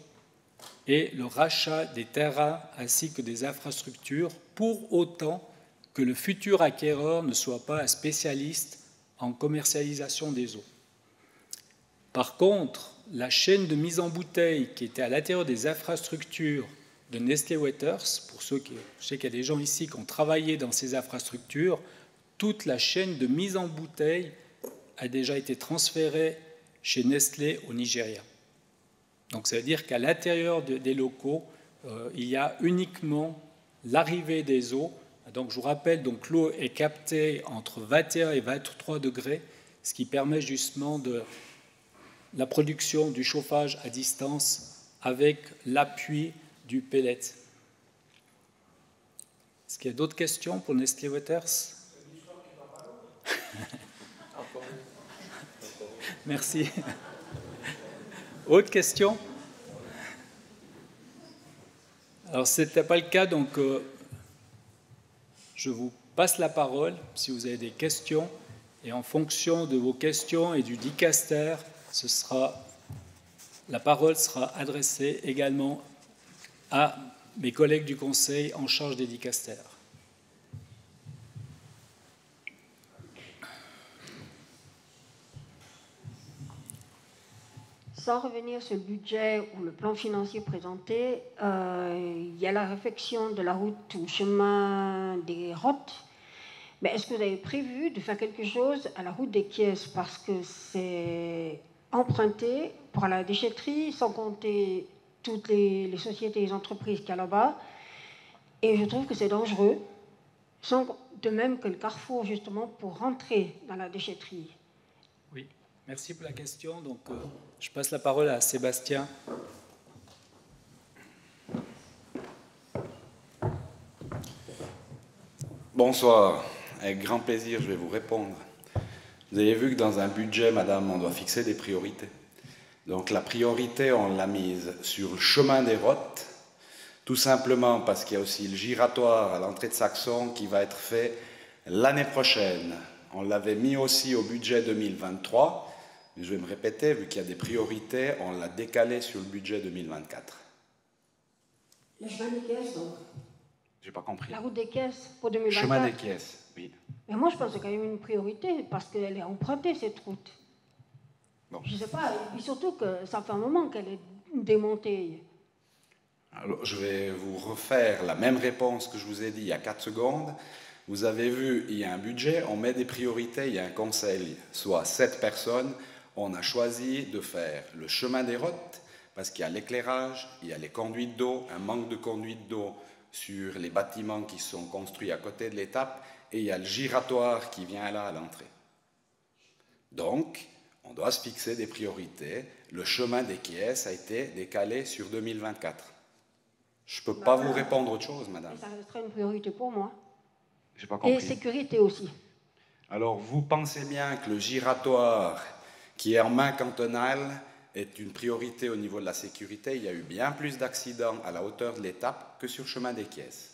et le rachat des terrains ainsi que des infrastructures, pour autant que le futur acquéreur ne soit pas un spécialiste en commercialisation des eaux. Par contre, la chaîne de mise en bouteille qui était à l'intérieur des infrastructures de Nestlé Waters, pour ceux qui, je sais qu'il y a des gens ici qui ont travaillé dans ces infrastructures, toute la chaîne de mise en bouteille a déjà été transférée chez Nestlé au Nigeria. Donc ça veut dire qu'à l'intérieur des locaux, il y a uniquement l'arrivée des eaux. Donc je vous rappelle, donc l'eau est captée entre 21 et 23 degrés, ce qui permet justement de la production du chauffage à distance avec l'appui du pellet. Est-ce qu'il y a d'autres questions pour Nestlé Waters? Merci. Autre question? Alors, ce n'était pas le cas, donc je vous passe la parole si vous avez des questions. Et en fonction de vos questions et du dicaster, la parole sera adressée également à mes collègues du Conseil en charge des dicasters. Sans revenir sur le budget ou le plan financier présenté, il y a la réflexion de la route ou chemin des Rottes. Mais est-ce que vous avez prévu de faire quelque chose à la route des Kies? Parce que c'est emprunté pour la déchetterie, sans compter toutes les sociétés et les entreprises qu'il y a là-bas. Et je trouve que c'est dangereux, de même que le carrefour, justement, pour rentrer dans la déchetterie. Oui, merci pour la question. Donc, je passe la parole à Sébastien. Bonsoir, avec grand plaisir, je vais vous répondre. Vous avez vu que dans un budget, madame, on doit fixer des priorités. Donc la priorité, on l'a mise sur le chemin des Rottes, tout simplement parce qu'il y a aussi le giratoire à l'entrée de Saxon qui va être fait l'année prochaine. On l'avait mis aussi au budget 2023, mais je vais me répéter, vu qu'il y a des priorités, on l'a décalé sur le budget 2024. Le chemin des Caisses, donc. J'ai pas compris. La route des Caisses pour 2024. Chemin des Caisses, oui. Mais moi, je pense que c'est quand même une priorité, parce qu'elle est empruntée, cette route. Bon. Je ne sais pas, et surtout que ça fait un moment qu'elle est démontée. Alors, je vais vous refaire la même réponse que je vous ai dit il y a 4 secondes. Vous avez vu, il y a un budget, on met des priorités, il y a un conseil, soit 7 personnes. On a choisi de faire le chemin des Rottes, parce qu'il y a l'éclairage, il y a les conduites d'eau, un manque de conduites d'eau sur les bâtiments qui sont construits à côté de l'étape, et il y a le giratoire qui vient là à l'entrée. Donc, on doit se fixer des priorités. Le chemin des Kies a été décalé sur 2024. Je ne peux pas vous répondre autre chose, madame. Ça restera une priorité pour moi. J'ai pas compris. Et sécurité aussi. Alors, vous pensez bien que le giratoire, qui est en main cantonale, est une priorité au niveau de la sécurité. Il y a eu bien plus d'accidents à la hauteur de l'étape que sur le chemin des Kies.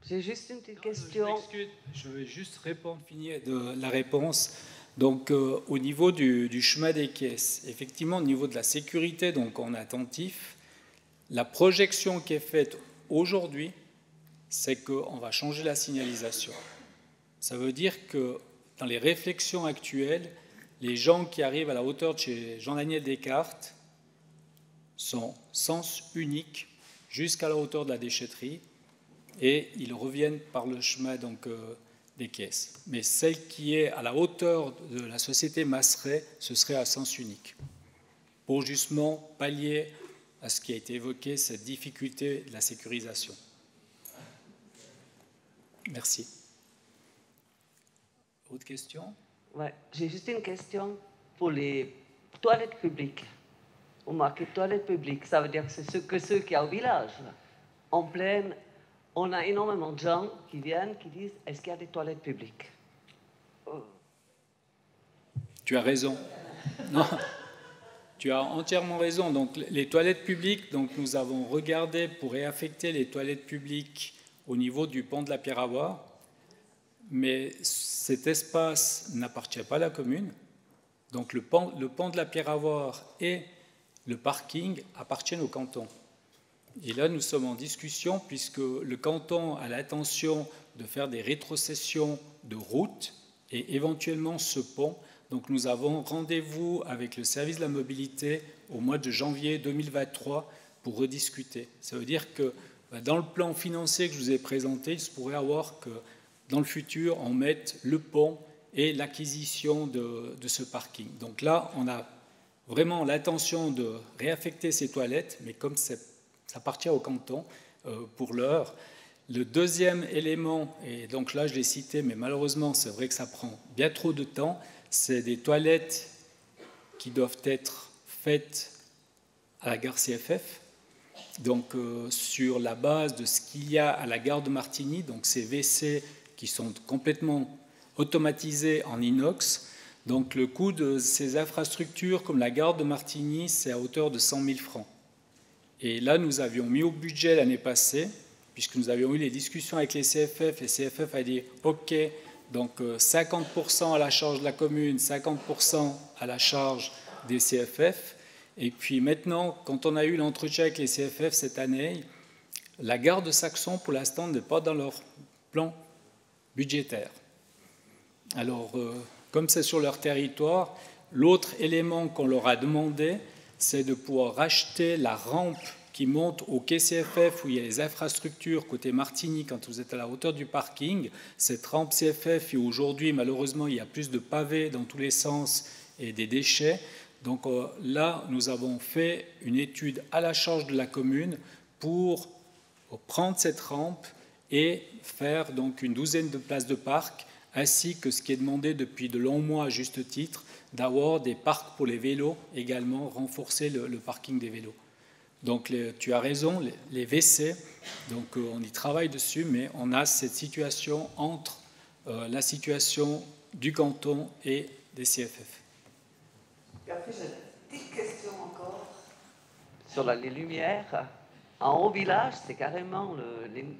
J'ai juste une petite question. Je vais juste finir de la réponse. Donc, au niveau du chemin des Caisses, effectivement, au niveau de la sécurité, donc on est attentif. La projection qui est faite aujourd'hui, c'est qu'on va changer la signalisation. Ça veut dire que dans les réflexions actuelles, les gens qui arrivent à la hauteur de chez Jean-Daniel Descartes sont sens unique jusqu'à la hauteur de la déchetterie et ils reviennent par le chemin donc, des Caisses. Mais celle qui est à la hauteur de la société Masseret, ce serait à sens unique, pour justement pallier à ce qui a été évoqué, cette difficulté de la sécurisation. Merci. Autre question? Ouais, j'ai juste une question pour les toilettes publiques. Vous marquez toilettes publiques, ça veut dire que c'est ceux qu'il y a au village. En plaine, on a énormément de gens qui viennent, qui disent « Est-ce qu'il y a des toilettes publiques ?» Tu as raison. Non, tu as entièrement raison. Donc, les toilettes publiques, donc, nous avons regardé pour réaffecter les toilettes publiques au niveau du pont de la Pierre-Avoir, mais cet espace n'appartient pas à la commune. Donc, le pont de la Pierre-Avoir et le parking appartiennent au canton. Et là, nous sommes en discussion puisque le canton a l'intention de faire des rétrocessions de routes et éventuellement ce pont. Donc nous avons rendez-vous avec le service de la mobilité au mois de janvier 2023 pour rediscuter. Ça veut dire que dans le plan financier que je vous ai présenté, il se pourrait avoir que dans le futur, on mette le pont et l'acquisition de ce parking. Donc là, on a vraiment l'intention de réaffecter ces toilettes, mais comme ça appartient au canton pour l'heure. Le deuxième élément, et donc là je l'ai cité, mais malheureusement c'est vrai que ça prend bien trop de temps, c'est des toilettes qui doivent être faites à la gare CFF, donc sur la base de ce qu'il y a à la gare de Martigny, donc ces WC qui sont complètement automatisés en inox. Donc le coût de ces infrastructures comme la gare de Martigny, c'est à hauteur de 100 000 francs. Et là, nous avions mis au budget l'année passée, puisque nous avions eu les discussions avec les CFF a dit « OK ». Donc 50% à la charge de la commune, 50% à la charge des CFF. Et puis maintenant, quand on a eu l'entretien avec les CFF cette année, la gare de Saxon, pour l'instant, n'est pas dans leur plan budgétaire. Alors, comme c'est sur leur territoire, l'autre élément qu'on leur a demandé, c'est de pouvoir racheter la rampe qui monte au quai CFF où il y a les infrastructures côté Martigny quand vous êtes à la hauteur du parking. Cette rampe CFF, aujourd'hui, malheureusement, il y a plus de pavés dans tous les sens et des déchets. Donc là, nous avons fait une étude à la charge de la commune pour prendre cette rampe et faire donc une douzaine de places de parc, ainsi que ce qui est demandé depuis de longs mois à juste titre, d'avoir des parcs pour les vélos également, renforcer le parking des vélos. Donc tu as raison, les WC, donc on y travaille dessus, mais on a cette situation entre la situation du canton et des CFF. Et après, j'ai une petite question encore sur les lumières. En haut village, c'est carrément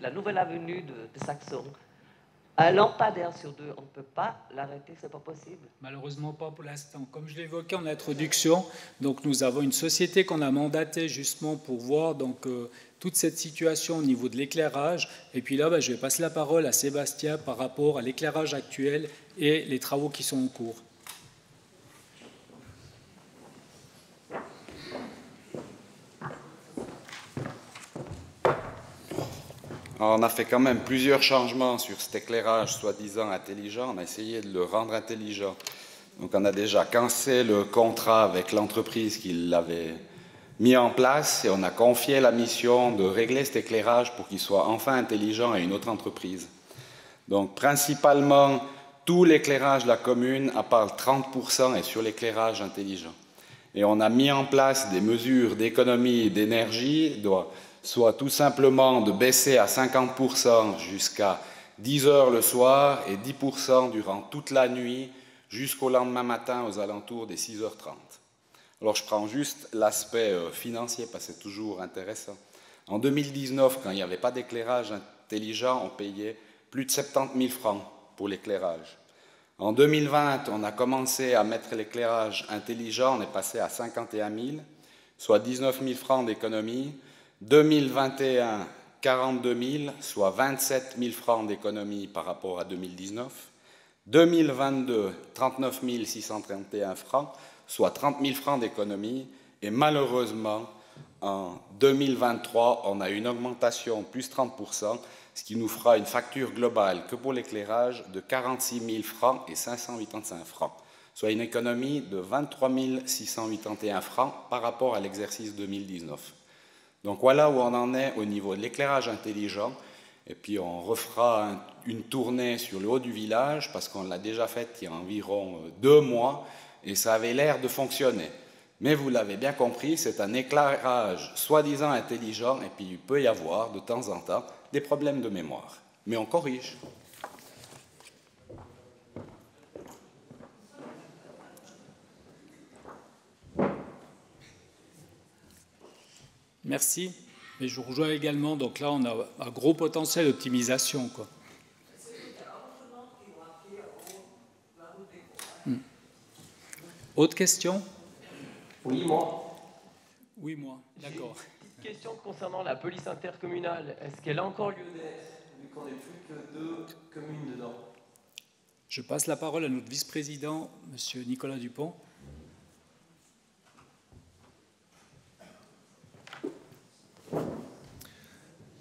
la nouvelle avenue de Saxon. Un lampadaire sur deux, on ne peut pas l'arrêter, c'est pas possible. Malheureusement pas pour l'instant. Comme je l'évoquais en introduction, donc nous avons une société qu'on a mandatée justement pour voir donc, toute cette situation au niveau de l'éclairage. Et puis là, je vais passer la parole à Sébastien par rapport à l'éclairage actuel et les travaux qui sont en cours. Alors, on a fait quand même plusieurs changements sur cet éclairage soi-disant intelligent. On a essayé de le rendre intelligent. Donc on a déjà cassé le contrat avec l'entreprise qui l'avait mis en place et on a confié la mission de régler cet éclairage pour qu'il soit enfin intelligent à une autre entreprise. Donc principalement, tout l'éclairage de la commune, à part 30%, est sur l'éclairage intelligent. Et on a mis en place des mesures d'économie d'énergie, soit tout simplement de baisser à 50% jusqu'à 10 heures le soir et 10% durant toute la nuit jusqu'au lendemain matin aux alentours des 6h30. Alors je prends juste l'aspect financier parce que c'est toujours intéressant. En 2019, quand il n'y avait pas d'éclairage intelligent, on payait plus de 70 000 francs pour l'éclairage. En 2020, on a commencé à mettre l'éclairage intelligent, on est passé à 51 000, soit 19 000 francs d'économie. 2021, 42 000, soit 27 000 francs d'économie par rapport à 2019. 2022, 39 631 francs, soit 30 000 francs d'économie. Et malheureusement, en 2023, on a une augmentation plus 30%, ce qui nous fera une facture globale que pour l'éclairage de 46 000 francs et 585 francs, soit une économie de 23 681 francs par rapport à l'exercice 2019. Donc voilà où on en est au niveau de l'éclairage intelligent. Et puis on refera une tournée sur le haut du village parce qu'on l'a déjà faite il y a environ 2 mois et ça avait l'air de fonctionner. Mais vous l'avez bien compris, c'est un éclairage soi-disant intelligent, et puis il peut y avoir de temps en temps des problèmes de mémoire. Mais on corrige. Merci. Et je vous rejoins également, donc là on a un gros potentiel d'optimisation, quoi. Autre question? Oui, moi. Oui, moi, d'accord. Petite question concernant la police intercommunale. Est-ce qu'elle a encore lieu d'être, vu qu'on n'est plus que 2 communes dedans? Je passe la parole à notre vice-président, M. Nicolas Dupont.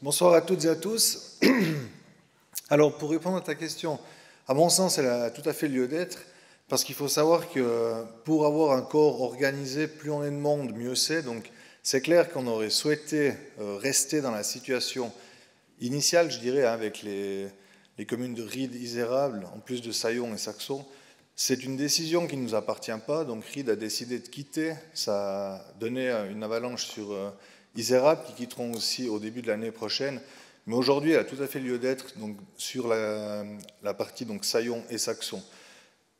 Bonsoir à toutes et à tous. Alors, pour répondre à ta question, à mon sens, elle a tout à fait lieu d'être, parce qu'il faut savoir que pour avoir un corps organisé, plus on est de monde, mieux c'est. Donc, c'est clair qu'on aurait souhaité rester dans la situation initiale, je dirais, avec les communes de Ried, Isérable, en plus de Saillon et Saxon. C'est une décision qui ne nous appartient pas, donc Ried a décidé de quitter. Ça a donné une avalanche sur Isérable, qui quitteront aussi au début de l'année prochaine. Mais aujourd'hui, elle a tout à fait lieu d'être donc, sur la partie donc, Saillon et Saxon.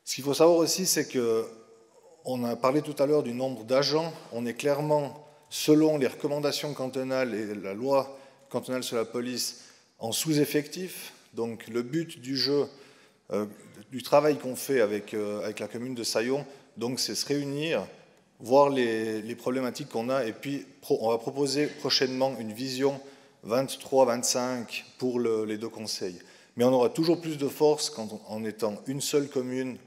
Ce qu'il faut savoir aussi, c'est qu'on a parlé tout à l'heure du nombre d'agents. On est clairement, selon les recommandations cantonales et la loi cantonale sur la police, en sous-effectif. Donc le but du jeu, du travail qu'on fait avec la commune de Saillon, donc, c'est se réunir, voir les problématiques qu'on a, et puis on va proposer prochainement une vision 23-25 pour les 2 conseils. Mais on aura toujours plus de force en étant une seule commune.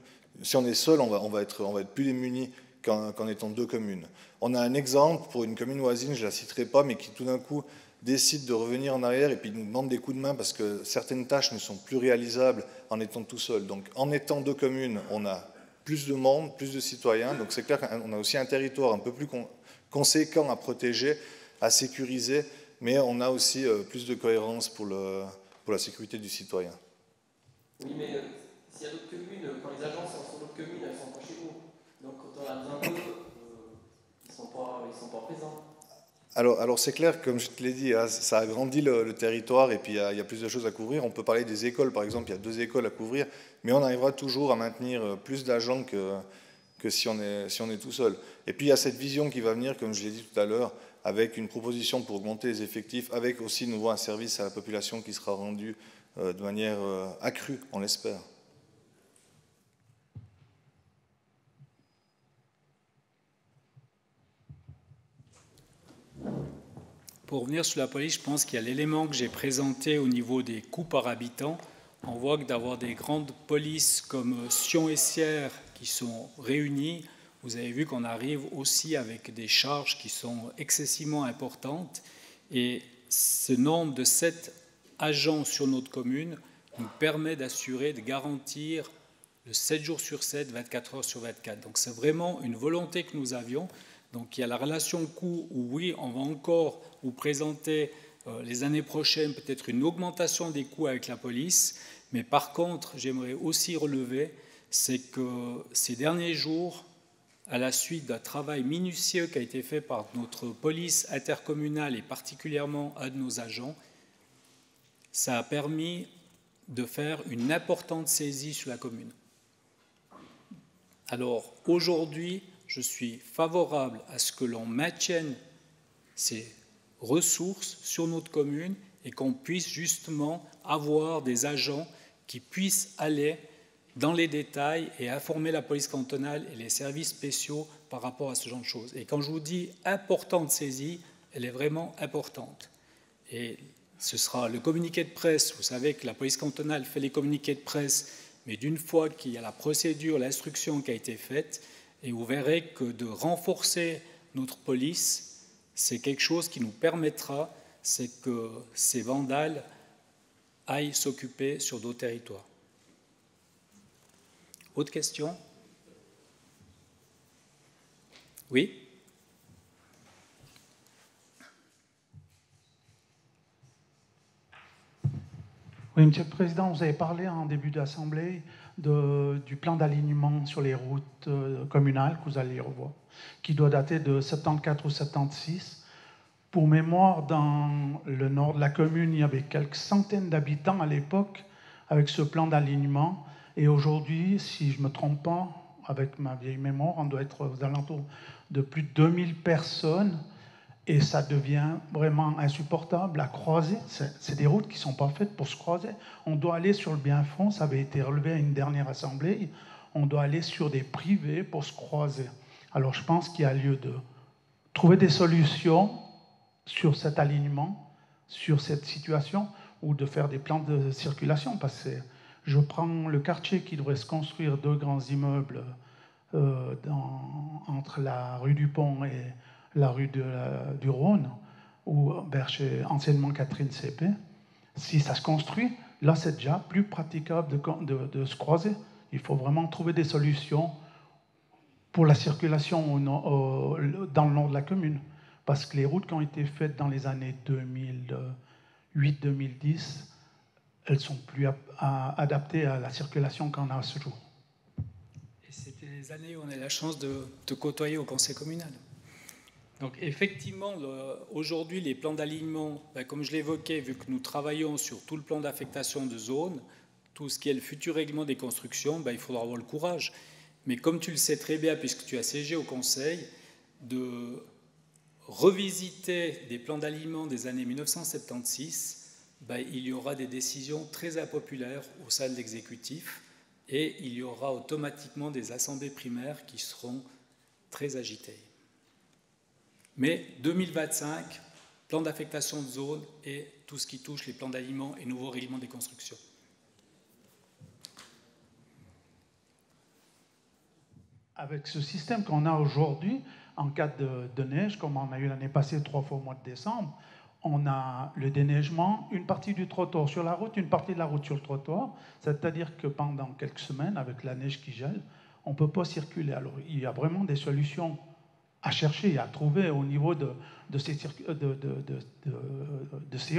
Si on est seul, on va être plus démunis qu'en étant 2 communes. On a un exemple pour une commune voisine, je ne la citerai pas, mais qui tout d'un coup décide de revenir en arrière et puis nous demande des coups de main parce que certaines tâches ne sont plus réalisables en étant tout seul. Donc en étant 2 communes, on a plus de monde, plus de citoyens. Donc c'est clair qu'on a aussi un territoire un peu plus conséquent à protéger, à sécuriser, mais on a aussi plus de cohérence pour la sécurité du citoyen. Oui, mais s'il y a d'autres communes, quand les agents sont sur d'autres communes, elles ne sont pas chez vous. Donc quand on a besoin d'eux, ils ne sont pas présents. Alors c'est clair, comme je te l'ai dit, ça agrandit le territoire et puis il y a plus de choses à couvrir. On peut parler des écoles, par exemple, il y a 2 écoles à couvrir, mais on arrivera toujours à maintenir plus d'agents que si on est tout seul. Et puis il y a cette vision qui va venir, comme je l'ai dit tout à l'heure, avec une proposition pour augmenter les effectifs, avec aussi nouveau un service à la population qui sera rendu de manière accrue, on l'espère. Pour revenir sur la police, je pense qu'il y a l'élément que j'ai présenté au niveau des coûts par habitant. On voit que d'avoir des grandes polices comme Sion et Sierre qui sont réunies, vous avez vu qu'on arrive aussi avec des charges qui sont excessivement importantes. Et ce nombre de 7 agents sur notre commune nous permet d'assurer, de garantir le 7 jours sur 7, 24 heures sur 24. Donc c'est vraiment une volonté que nous avions. Donc il y a la relation coût où oui, on va encore vous présenter les années prochaines peut-être une augmentation des coûts avec la police, mais par contre, j'aimerais aussi relever, c'est que ces derniers jours, à la suite d'un travail minutieux qui a été fait par notre police intercommunale et particulièrement un de nos agents, ça a permis de faire une importante saisie sur la commune. Alors aujourd'hui, je suis favorable à ce que l'on maintienne ces ressources sur notre commune et qu'on puisse justement avoir des agents qui puissent aller dans les détails et informer la police cantonale et les services spéciaux par rapport à ce genre de choses. Et quand je vous dis importante saisie, elle est vraiment importante. Et ce sera le communiqué de presse. Vous savez que la police cantonale fait les communiqués de presse, mais d'une fois qu'il y a la procédure, l'instruction qui a été faite, et vous verrez que de renforcer notre police, c'est quelque chose qui nous permettra, c'est que ces vandales aillent s'occuper sur d'autres territoires. Autre question? Oui? Oui, Monsieur le Président, vous avez parlé en début d'Assemblée du plan d'alignement sur les routes communales que vous allez revoir. qui doit dater de 74 ou 76. Pour mémoire, dans le nord de la commune, il y avait quelques centaines d'habitants à l'époque avec ce plan d'alignement. Et aujourd'hui, si je ne me trompe pas, avec ma vieille mémoire, on doit être aux alentours de plus de 2000 personnes. Et ça devient vraiment insupportable à croiser. C'est des routes qui ne sont pas faites pour se croiser. On doit aller sur le bien-fond, ça avait été relevé à une dernière assemblée, on doit aller sur des privés pour se croiser. Alors je pense qu'il y a lieu de trouver des solutions sur cet alignement, sur cette situation, ou de faire des plans de circulation, parce que je prends le quartier qui devrait se construire 2 grands immeubles entre la rue du Pont et la rue du Rhône, ou vers chez anciennement Catherine CP. Si ça se construit, là c'est déjà plus praticable de se croiser. Il faut vraiment trouver des solutions pour la circulation dans le nord de la commune. Parce que les routes qui ont été faites dans les années 2008-2010, elles ne sont plus adaptées à la circulation qu'on a à ce jour. Et c'était les années où on a la chance de te côtoyer au conseil communal. Donc effectivement, aujourd'hui, les plans d'alignement, comme je l'évoquais, vu que nous travaillons sur tout le plan d'affectation de zone, tout ce qui est le futur règlement des constructions, il faudra avoir le courage. Mais comme tu le sais très bien, puisque tu as siégé au conseil, de revisiter des plans d'alignement des années 1976, il y aura des décisions très impopulaires au sein de l'exécutif et il y aura automatiquement des assemblées primaires qui seront très agitées. Mais 2025, plan d'affectation de zone et tout ce qui touche les plans d'alignement et nouveaux règlements des constructions. Avec ce système qu'on a aujourd'hui, en cas de neige, comme on a eu l'année passée 3 fois au mois de décembre, on a le déneigement, une partie du trottoir sur la route, une partie de la route sur le trottoir. C'est-à-dire que pendant quelques semaines, avec la neige qui gèle, on ne peut pas circuler. Alors il y a vraiment des solutions à chercher et à trouver au niveau de ces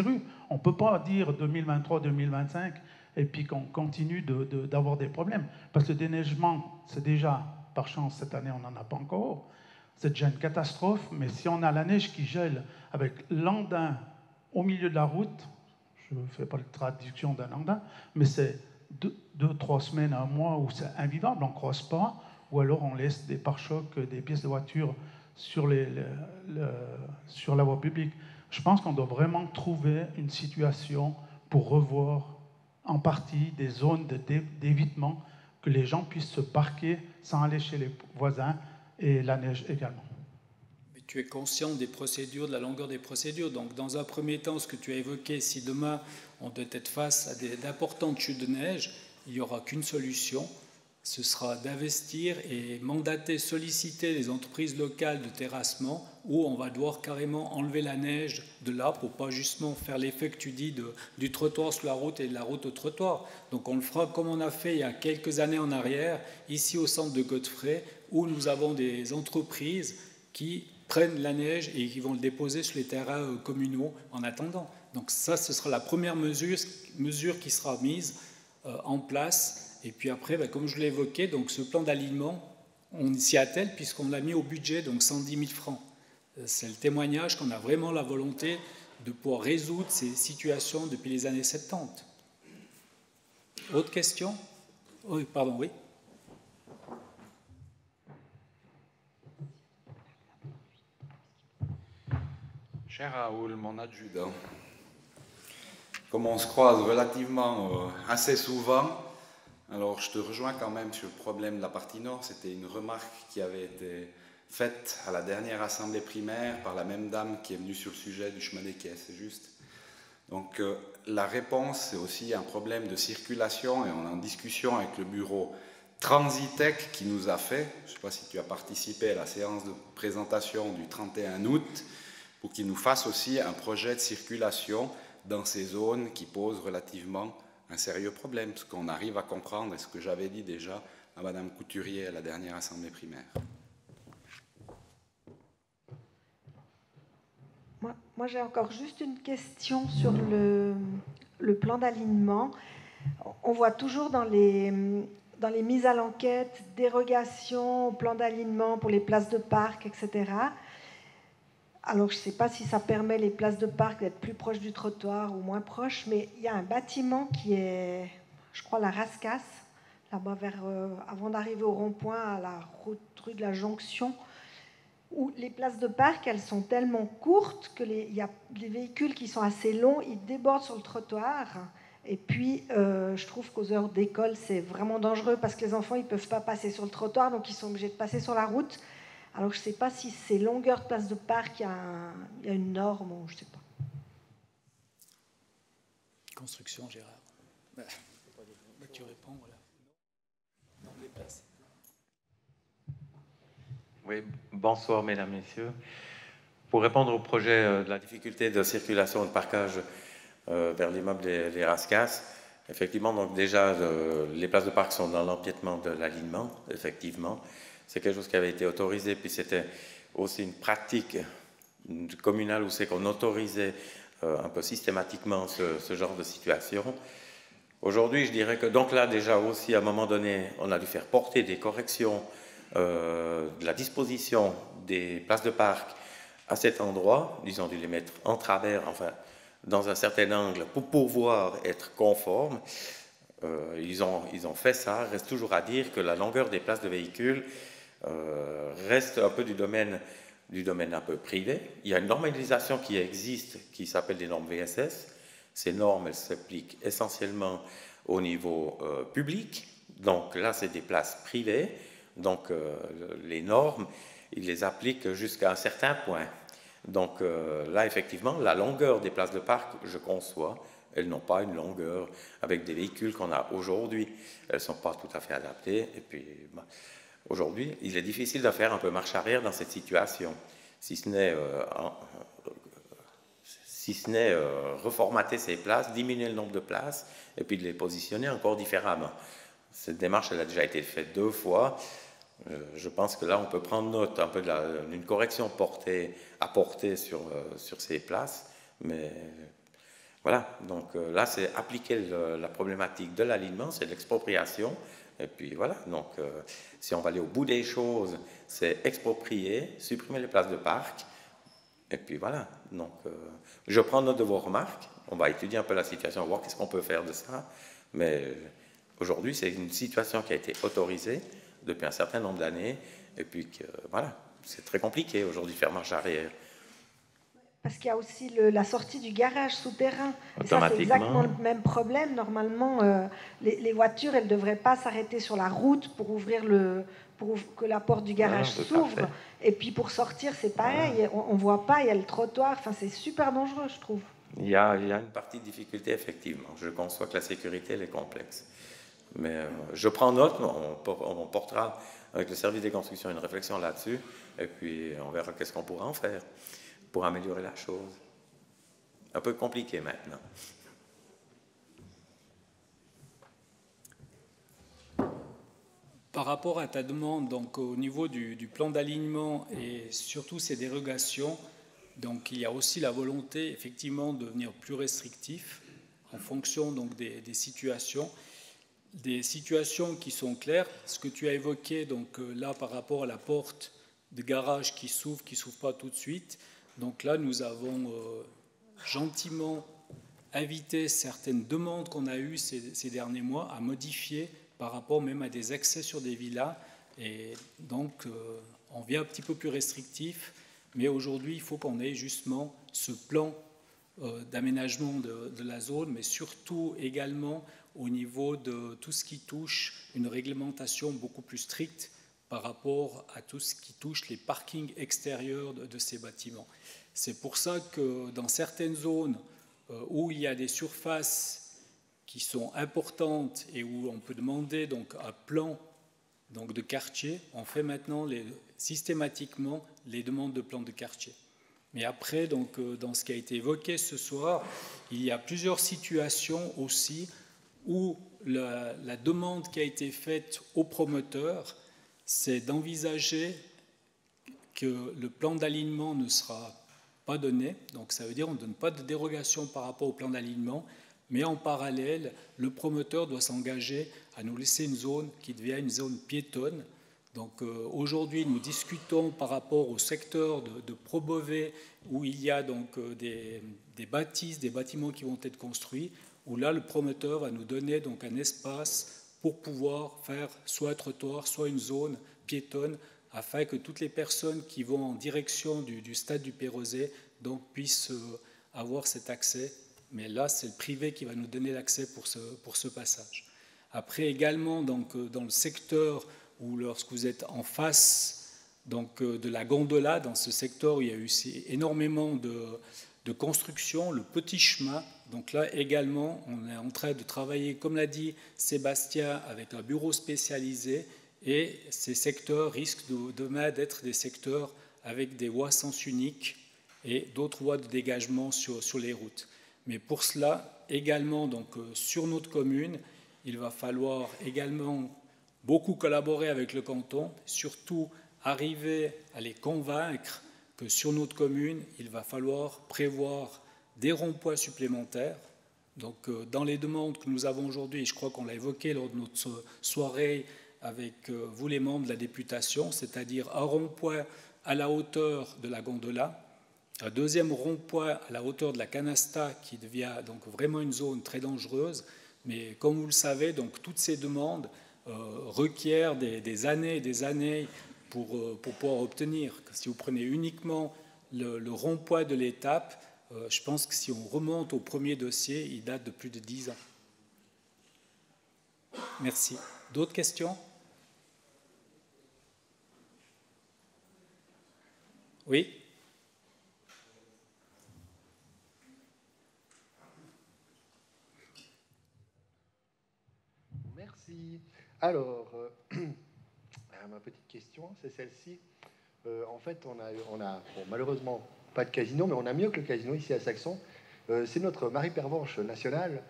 rues. On ne peut pas dire 2023-2025 et puis qu'on continue d'avoir des problèmes. Parce que le déneigement, c'est déjà, par chance, cette année, on n'en a pas encore. C'est déjà une catastrophe, mais si on a la neige qui gèle avec l'andin au milieu de la route, je ne fais pas la traduction d'un andin, mais c'est 2-3 semaines, un mois où c'est invivable, on ne croise pas, ou alors on laisse des pare-chocs, des pièces de voiture sur la voie publique. Je pense qu'on doit vraiment trouver une situation pour revoir en partie des zones d'évitement, que les gens puissent se parquer sans aller chez les voisins, et la neige également. Mais tu es conscient des procédures, de la longueur des procédures. Donc, dans un premier temps, ce que tu as évoqué, si demain on doit être face à d'importantes chutes de neige, il n'y aura qu'une solution, ce sera d'investir et mandater, solliciter les entreprises locales de terrassement, où on va devoir carrément enlever la neige de là pour pas justement faire l'effet que tu dis du trottoir sur la route et de la route au trottoir. Donc on le fera comme on a fait il y a quelques années en arrière, ici au centre de Godfrey, où nous avons des entreprises qui prennent la neige et qui vont le déposer sur les terrains communaux en attendant. Donc ça, ce sera la première mesure qui sera mise en place. Et puis après, comme je l'ai évoqué, donc ce plan d'alignement, on s'y attelle puisqu'on l'a mis au budget, donc 110 000 francs. C'est le témoignage qu'on a vraiment la volonté de pouvoir résoudre ces situations depuis les années 70. Autre question ? Oui, pardon, oui. Cher Raoul, mon adjudant, comme on se croise relativement assez souvent, alors je te rejoins quand même sur le problème de la partie nord. C'était une remarque qui avait été faite à la dernière assemblée primaire par la même dame qui est venue sur le sujet du chemin des quais, c'est juste. Donc la réponse, c'est aussi un problème de circulation et on est en discussion avec le bureau Transitec qui nous a fait, je ne sais pas si tu as participé à la séance de présentation du 31 août, pour qu'il nous fasse aussi un projet de circulation dans ces zones qui posent relativement un sérieux problème, parce qu'on arrive à comprendre, et ce que j'avais dit déjà à Madame Couturier à la dernière assemblée primaire. Moi j'ai encore juste une question sur le plan d'alignement. On voit toujours dans dans les mises à l'enquête, dérogation au plan d'alignement pour les places de parc, etc. Alors, je ne sais pas si ça permet les places de parc d'être plus proches du trottoir ou moins proches, mais il y a un bâtiment qui est, je crois, la Rascasse, là-bas avant d'arriver au rond-point à la rue de la Jonction, où les places de parc, elles sont tellement courtes que il y a des véhicules qui sont assez longs, ils débordent sur le trottoir. Et puis, je trouve qu'aux heures d'école, c'est vraiment dangereux parce que les enfants, ils ne peuvent pas passer sur le trottoir, donc ils sont obligés de passer sur la route. Alors, je ne sais pas si ces longueurs de places de parc, il y a une norme ou je ne sais pas. Construction, Gérard. Tu réponds, voilà. Non, les places. Oui, bonsoir mesdames, messieurs. Pour répondre au projet de la difficulté de circulation et de parquage vers l'immeuble des Rascasses, effectivement, donc déjà, les places de parc sont dans l'empiètement de l'alignement, effectivement. C'est quelque chose qui avait été autorisé, puis c'était aussi une pratique communale où c'est qu'on autorisait un peu systématiquement ce genre de situation. Aujourd'hui, je dirais que donc là, déjà aussi, à un moment donné, on a dû faire porter des corrections de la disposition des places de parc à cet endroit. Ils ont dû les mettre en travers, enfin, dans un certain angle pour pouvoir être conformes. Ils ont fait ça. Reste toujours à dire que la longueur des places de véhicules reste un peu du domaine un peu privé. Il y a une normalisation qui existe qui s'appelle les normes VSS. Ces normes, elles s'appliquent essentiellement au niveau public. Donc là, c'est des places privées. Donc les normes, ils les appliquent jusqu'à un certain point. Donc là, effectivement, la longueur des places de parc, je conçois, elles n'ont pas une longueur avec des véhicules qu'on a aujourd'hui. Elles ne sont pas tout à fait adaptées. Et puis, aujourd'hui, il est difficile de faire un peu marche arrière dans cette situation, si ce n'est reformater ces places, diminuer le nombre de places, et puis de les positionner encore différemment. Cette démarche, elle a déjà été faite 2 fois. Je pense que là, on peut prendre note un peu d'une correction apportée sur ces places. Mais voilà, donc là, c'est appliquer la problématique de l'alignement, c'est l'expropriation. Et puis voilà, donc si on va aller au bout des choses, c'est exproprier, supprimer les places de parc. Et puis voilà, donc je prends note de vos remarques. On va étudier un peu la situation, voir qu'est-ce qu'on peut faire de ça. Mais aujourd'hui, c'est une situation qui a été autorisée depuis un certain nombre d'années, et puis que, voilà, c'est très compliqué aujourd'hui de faire marche arrière. Parce qu'il y a aussi la sortie du garage souterrain. Et ça, c'est exactement le même problème. Normalement, les voitures, elles ne devraient pas s'arrêter sur la route pour que la porte du garage s'ouvre. Et puis pour sortir, c'est pareil. On ne voit pas, il y a le trottoir. Enfin, c'est super dangereux, je trouve. Il y a une partie de difficulté, effectivement. Je conçois que la sécurité, elle est complexe. Mais je prends note, on portera avec le service des constructions une réflexion là-dessus, et puis on verra qu'est-ce qu'on pourra en faire pour améliorer la chose. Un peu compliqué maintenant. Par rapport à ta demande, donc au niveau du plan d'alignement et surtout ces dérogations, donc il y a aussi la volonté effectivement de devenir plus restrictif en fonction donc des situations. Des situations qui sont claires, ce que tu as évoqué donc là par rapport à la porte de garage qui s'ouvre pas tout de suite. Donc là, nous avons gentiment invité certaines demandes qu'on a eues ces derniers mois à modifier par rapport même à des accès sur des villas. Et donc, on vient un petit peu plus restrictif, mais aujourd'hui, il faut qu'on ait justement ce plan d'aménagement de la zone, mais surtout également au niveau de tout ce qui touche une réglementation beaucoup plus stricte par rapport à tout ce qui touche les parkings extérieurs de ces bâtiments. C'est pour ça que dans certaines zones où il y a des surfaces qui sont importantes et où on peut demander donc un plan donc de quartier, on fait maintenant systématiquement les demandes de plan de quartier. Mais après, donc, dans ce qui a été évoqué ce soir, il y a plusieurs situations aussi où la demande qui a été faite au promoteur, c'est d'envisager que le plan d'alignement ne sera pas donné. Donc ça veut dire qu'on ne donne pas de dérogation par rapport au plan d'alignement, Mais en parallèle, le promoteur doit s'engager à nous laisser une zone qui devient une zone piétonne. Donc aujourd'hui, nous discutons par rapport au secteur de Pro-Beauvais, où il y a donc des bâtisses, des bâtiments qui vont être construits, où là, le promoteur va nous donner donc un espace pour pouvoir faire soit un trottoir, soit une zone piétonne, afin que toutes les personnes qui vont en direction du stade du Pérosé donc, puissent avoir cet accès. Mais là, c'est le privé qui va nous donner l'accès pour ce passage. Après, également, donc, dans le secteur où lorsque vous êtes en face donc, de la gondola, dans ce secteur où il y a eu énormément de construction, le petit chemin, donc là également, on est en train de travailler, comme l'a dit Sébastien, avec un bureau spécialisé, et ces secteurs risquent demain d'être des secteurs avec des voies sens unique et d'autres voies de dégagement sur les routes. Mais pour cela, également, donc, sur notre commune, il va falloir également beaucoup collaborer avec le canton, surtout arriver à les convaincre que sur notre commune, il va falloir prévoir des ronds-points supplémentaires. Donc, dans les demandes que nous avons aujourd'hui, et je crois qu'on l'a évoqué lors de notre soirée avec vous les membres de la députation, c'est-à-dire un rond-point à la hauteur de la gondola, un deuxième rond-point à la hauteur de la canasta qui devient donc vraiment une zone très dangereuse. Mais comme vous le savez, donc, toutes ces demandes requièrent des années et des années pour pouvoir obtenir. Si vous prenez uniquement le rond-point de l'étape, je pense que si on remonte au premier dossier, il date de plus de 10 ans. Merci. D'autres questions? Oui? Merci. Alors, ma petite question, c'est celle-ci. En fait, on a bon, malheureusement pas de casino, mais on a mieux que le casino ici à Saxon. C'est notre Marie Pervenche nationale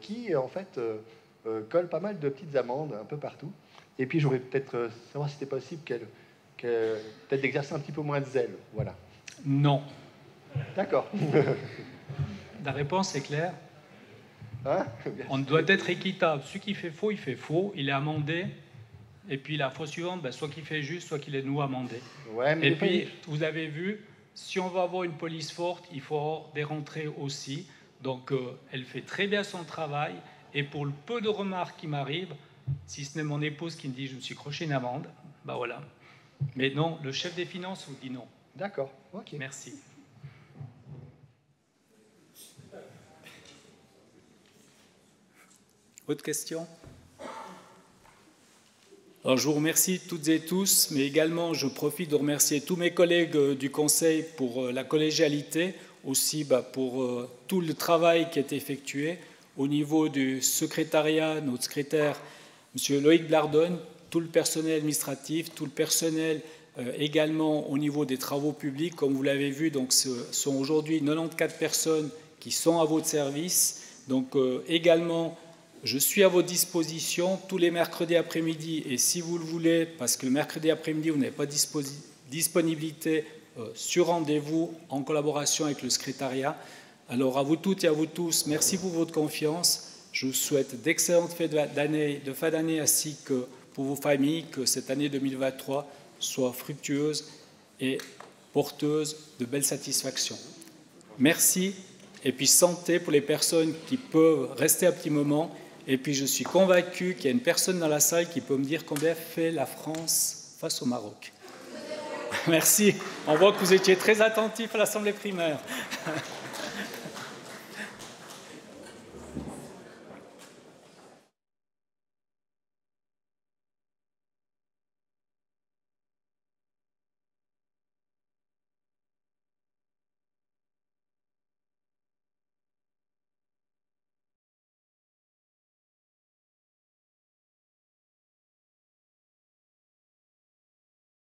qui, en fait, colle pas mal de petites amendes un peu partout. Et puis, j'aurais peut-être savoir si c'était possible peut-être d'exercer un petit peu moins de zèle. Voilà. Non. D'accord. La réponse est claire. Hein? On doit être équitable. Celui qui fait faux, il est amendé. Et puis la fois suivante, ben, soit qu'il fait juste, soit qu'il est nous amendé. Ouais, mais et puis, vous avez vu, si on veut avoir une police forte, il faut avoir des rentrées aussi. Donc, elle fait très bien son travail. Et pour le peu de remarques qui m'arrivent, si ce n'est mon épouse qui me dit « je me suis croché une amende », ben voilà. Mais non, le chef des finances vous dit non. D'accord, ok. Merci. Autre question? Alors, je vous remercie toutes et tous, mais également je profite de remercier tous mes collègues du Conseil pour la collégialité, aussi pour tout le travail qui a été effectué au niveau du secrétariat, notre secrétaire, M. Loïc Blardonne, tout le personnel administratif, tout le personnel également au niveau des travaux publics. Comme vous l'avez vu, donc, ce sont aujourd'hui 94 personnes qui sont à votre service. Donc également, je suis à votre disposition tous les mercredis après-midi, et si vous le voulez, parce que le mercredi après-midi, vous n'avez pas disponibilité sur rendez-vous en collaboration avec le secrétariat. Alors à vous toutes et à vous tous, merci pour votre confiance. Je vous souhaite d'excellentes fêtes de fin d'année ainsi que pour vos familles, que cette année 2023 soit fructueuse et porteuse de belles satisfactions. Merci, et puis santé pour les personnes qui peuvent rester un petit moment. Et puis je suis convaincu qu'il y a une personne dans la salle qui peut me dire combien fait la France face au Maroc. Merci. On voit que vous étiez très attentifs à l'Assemblée primaire.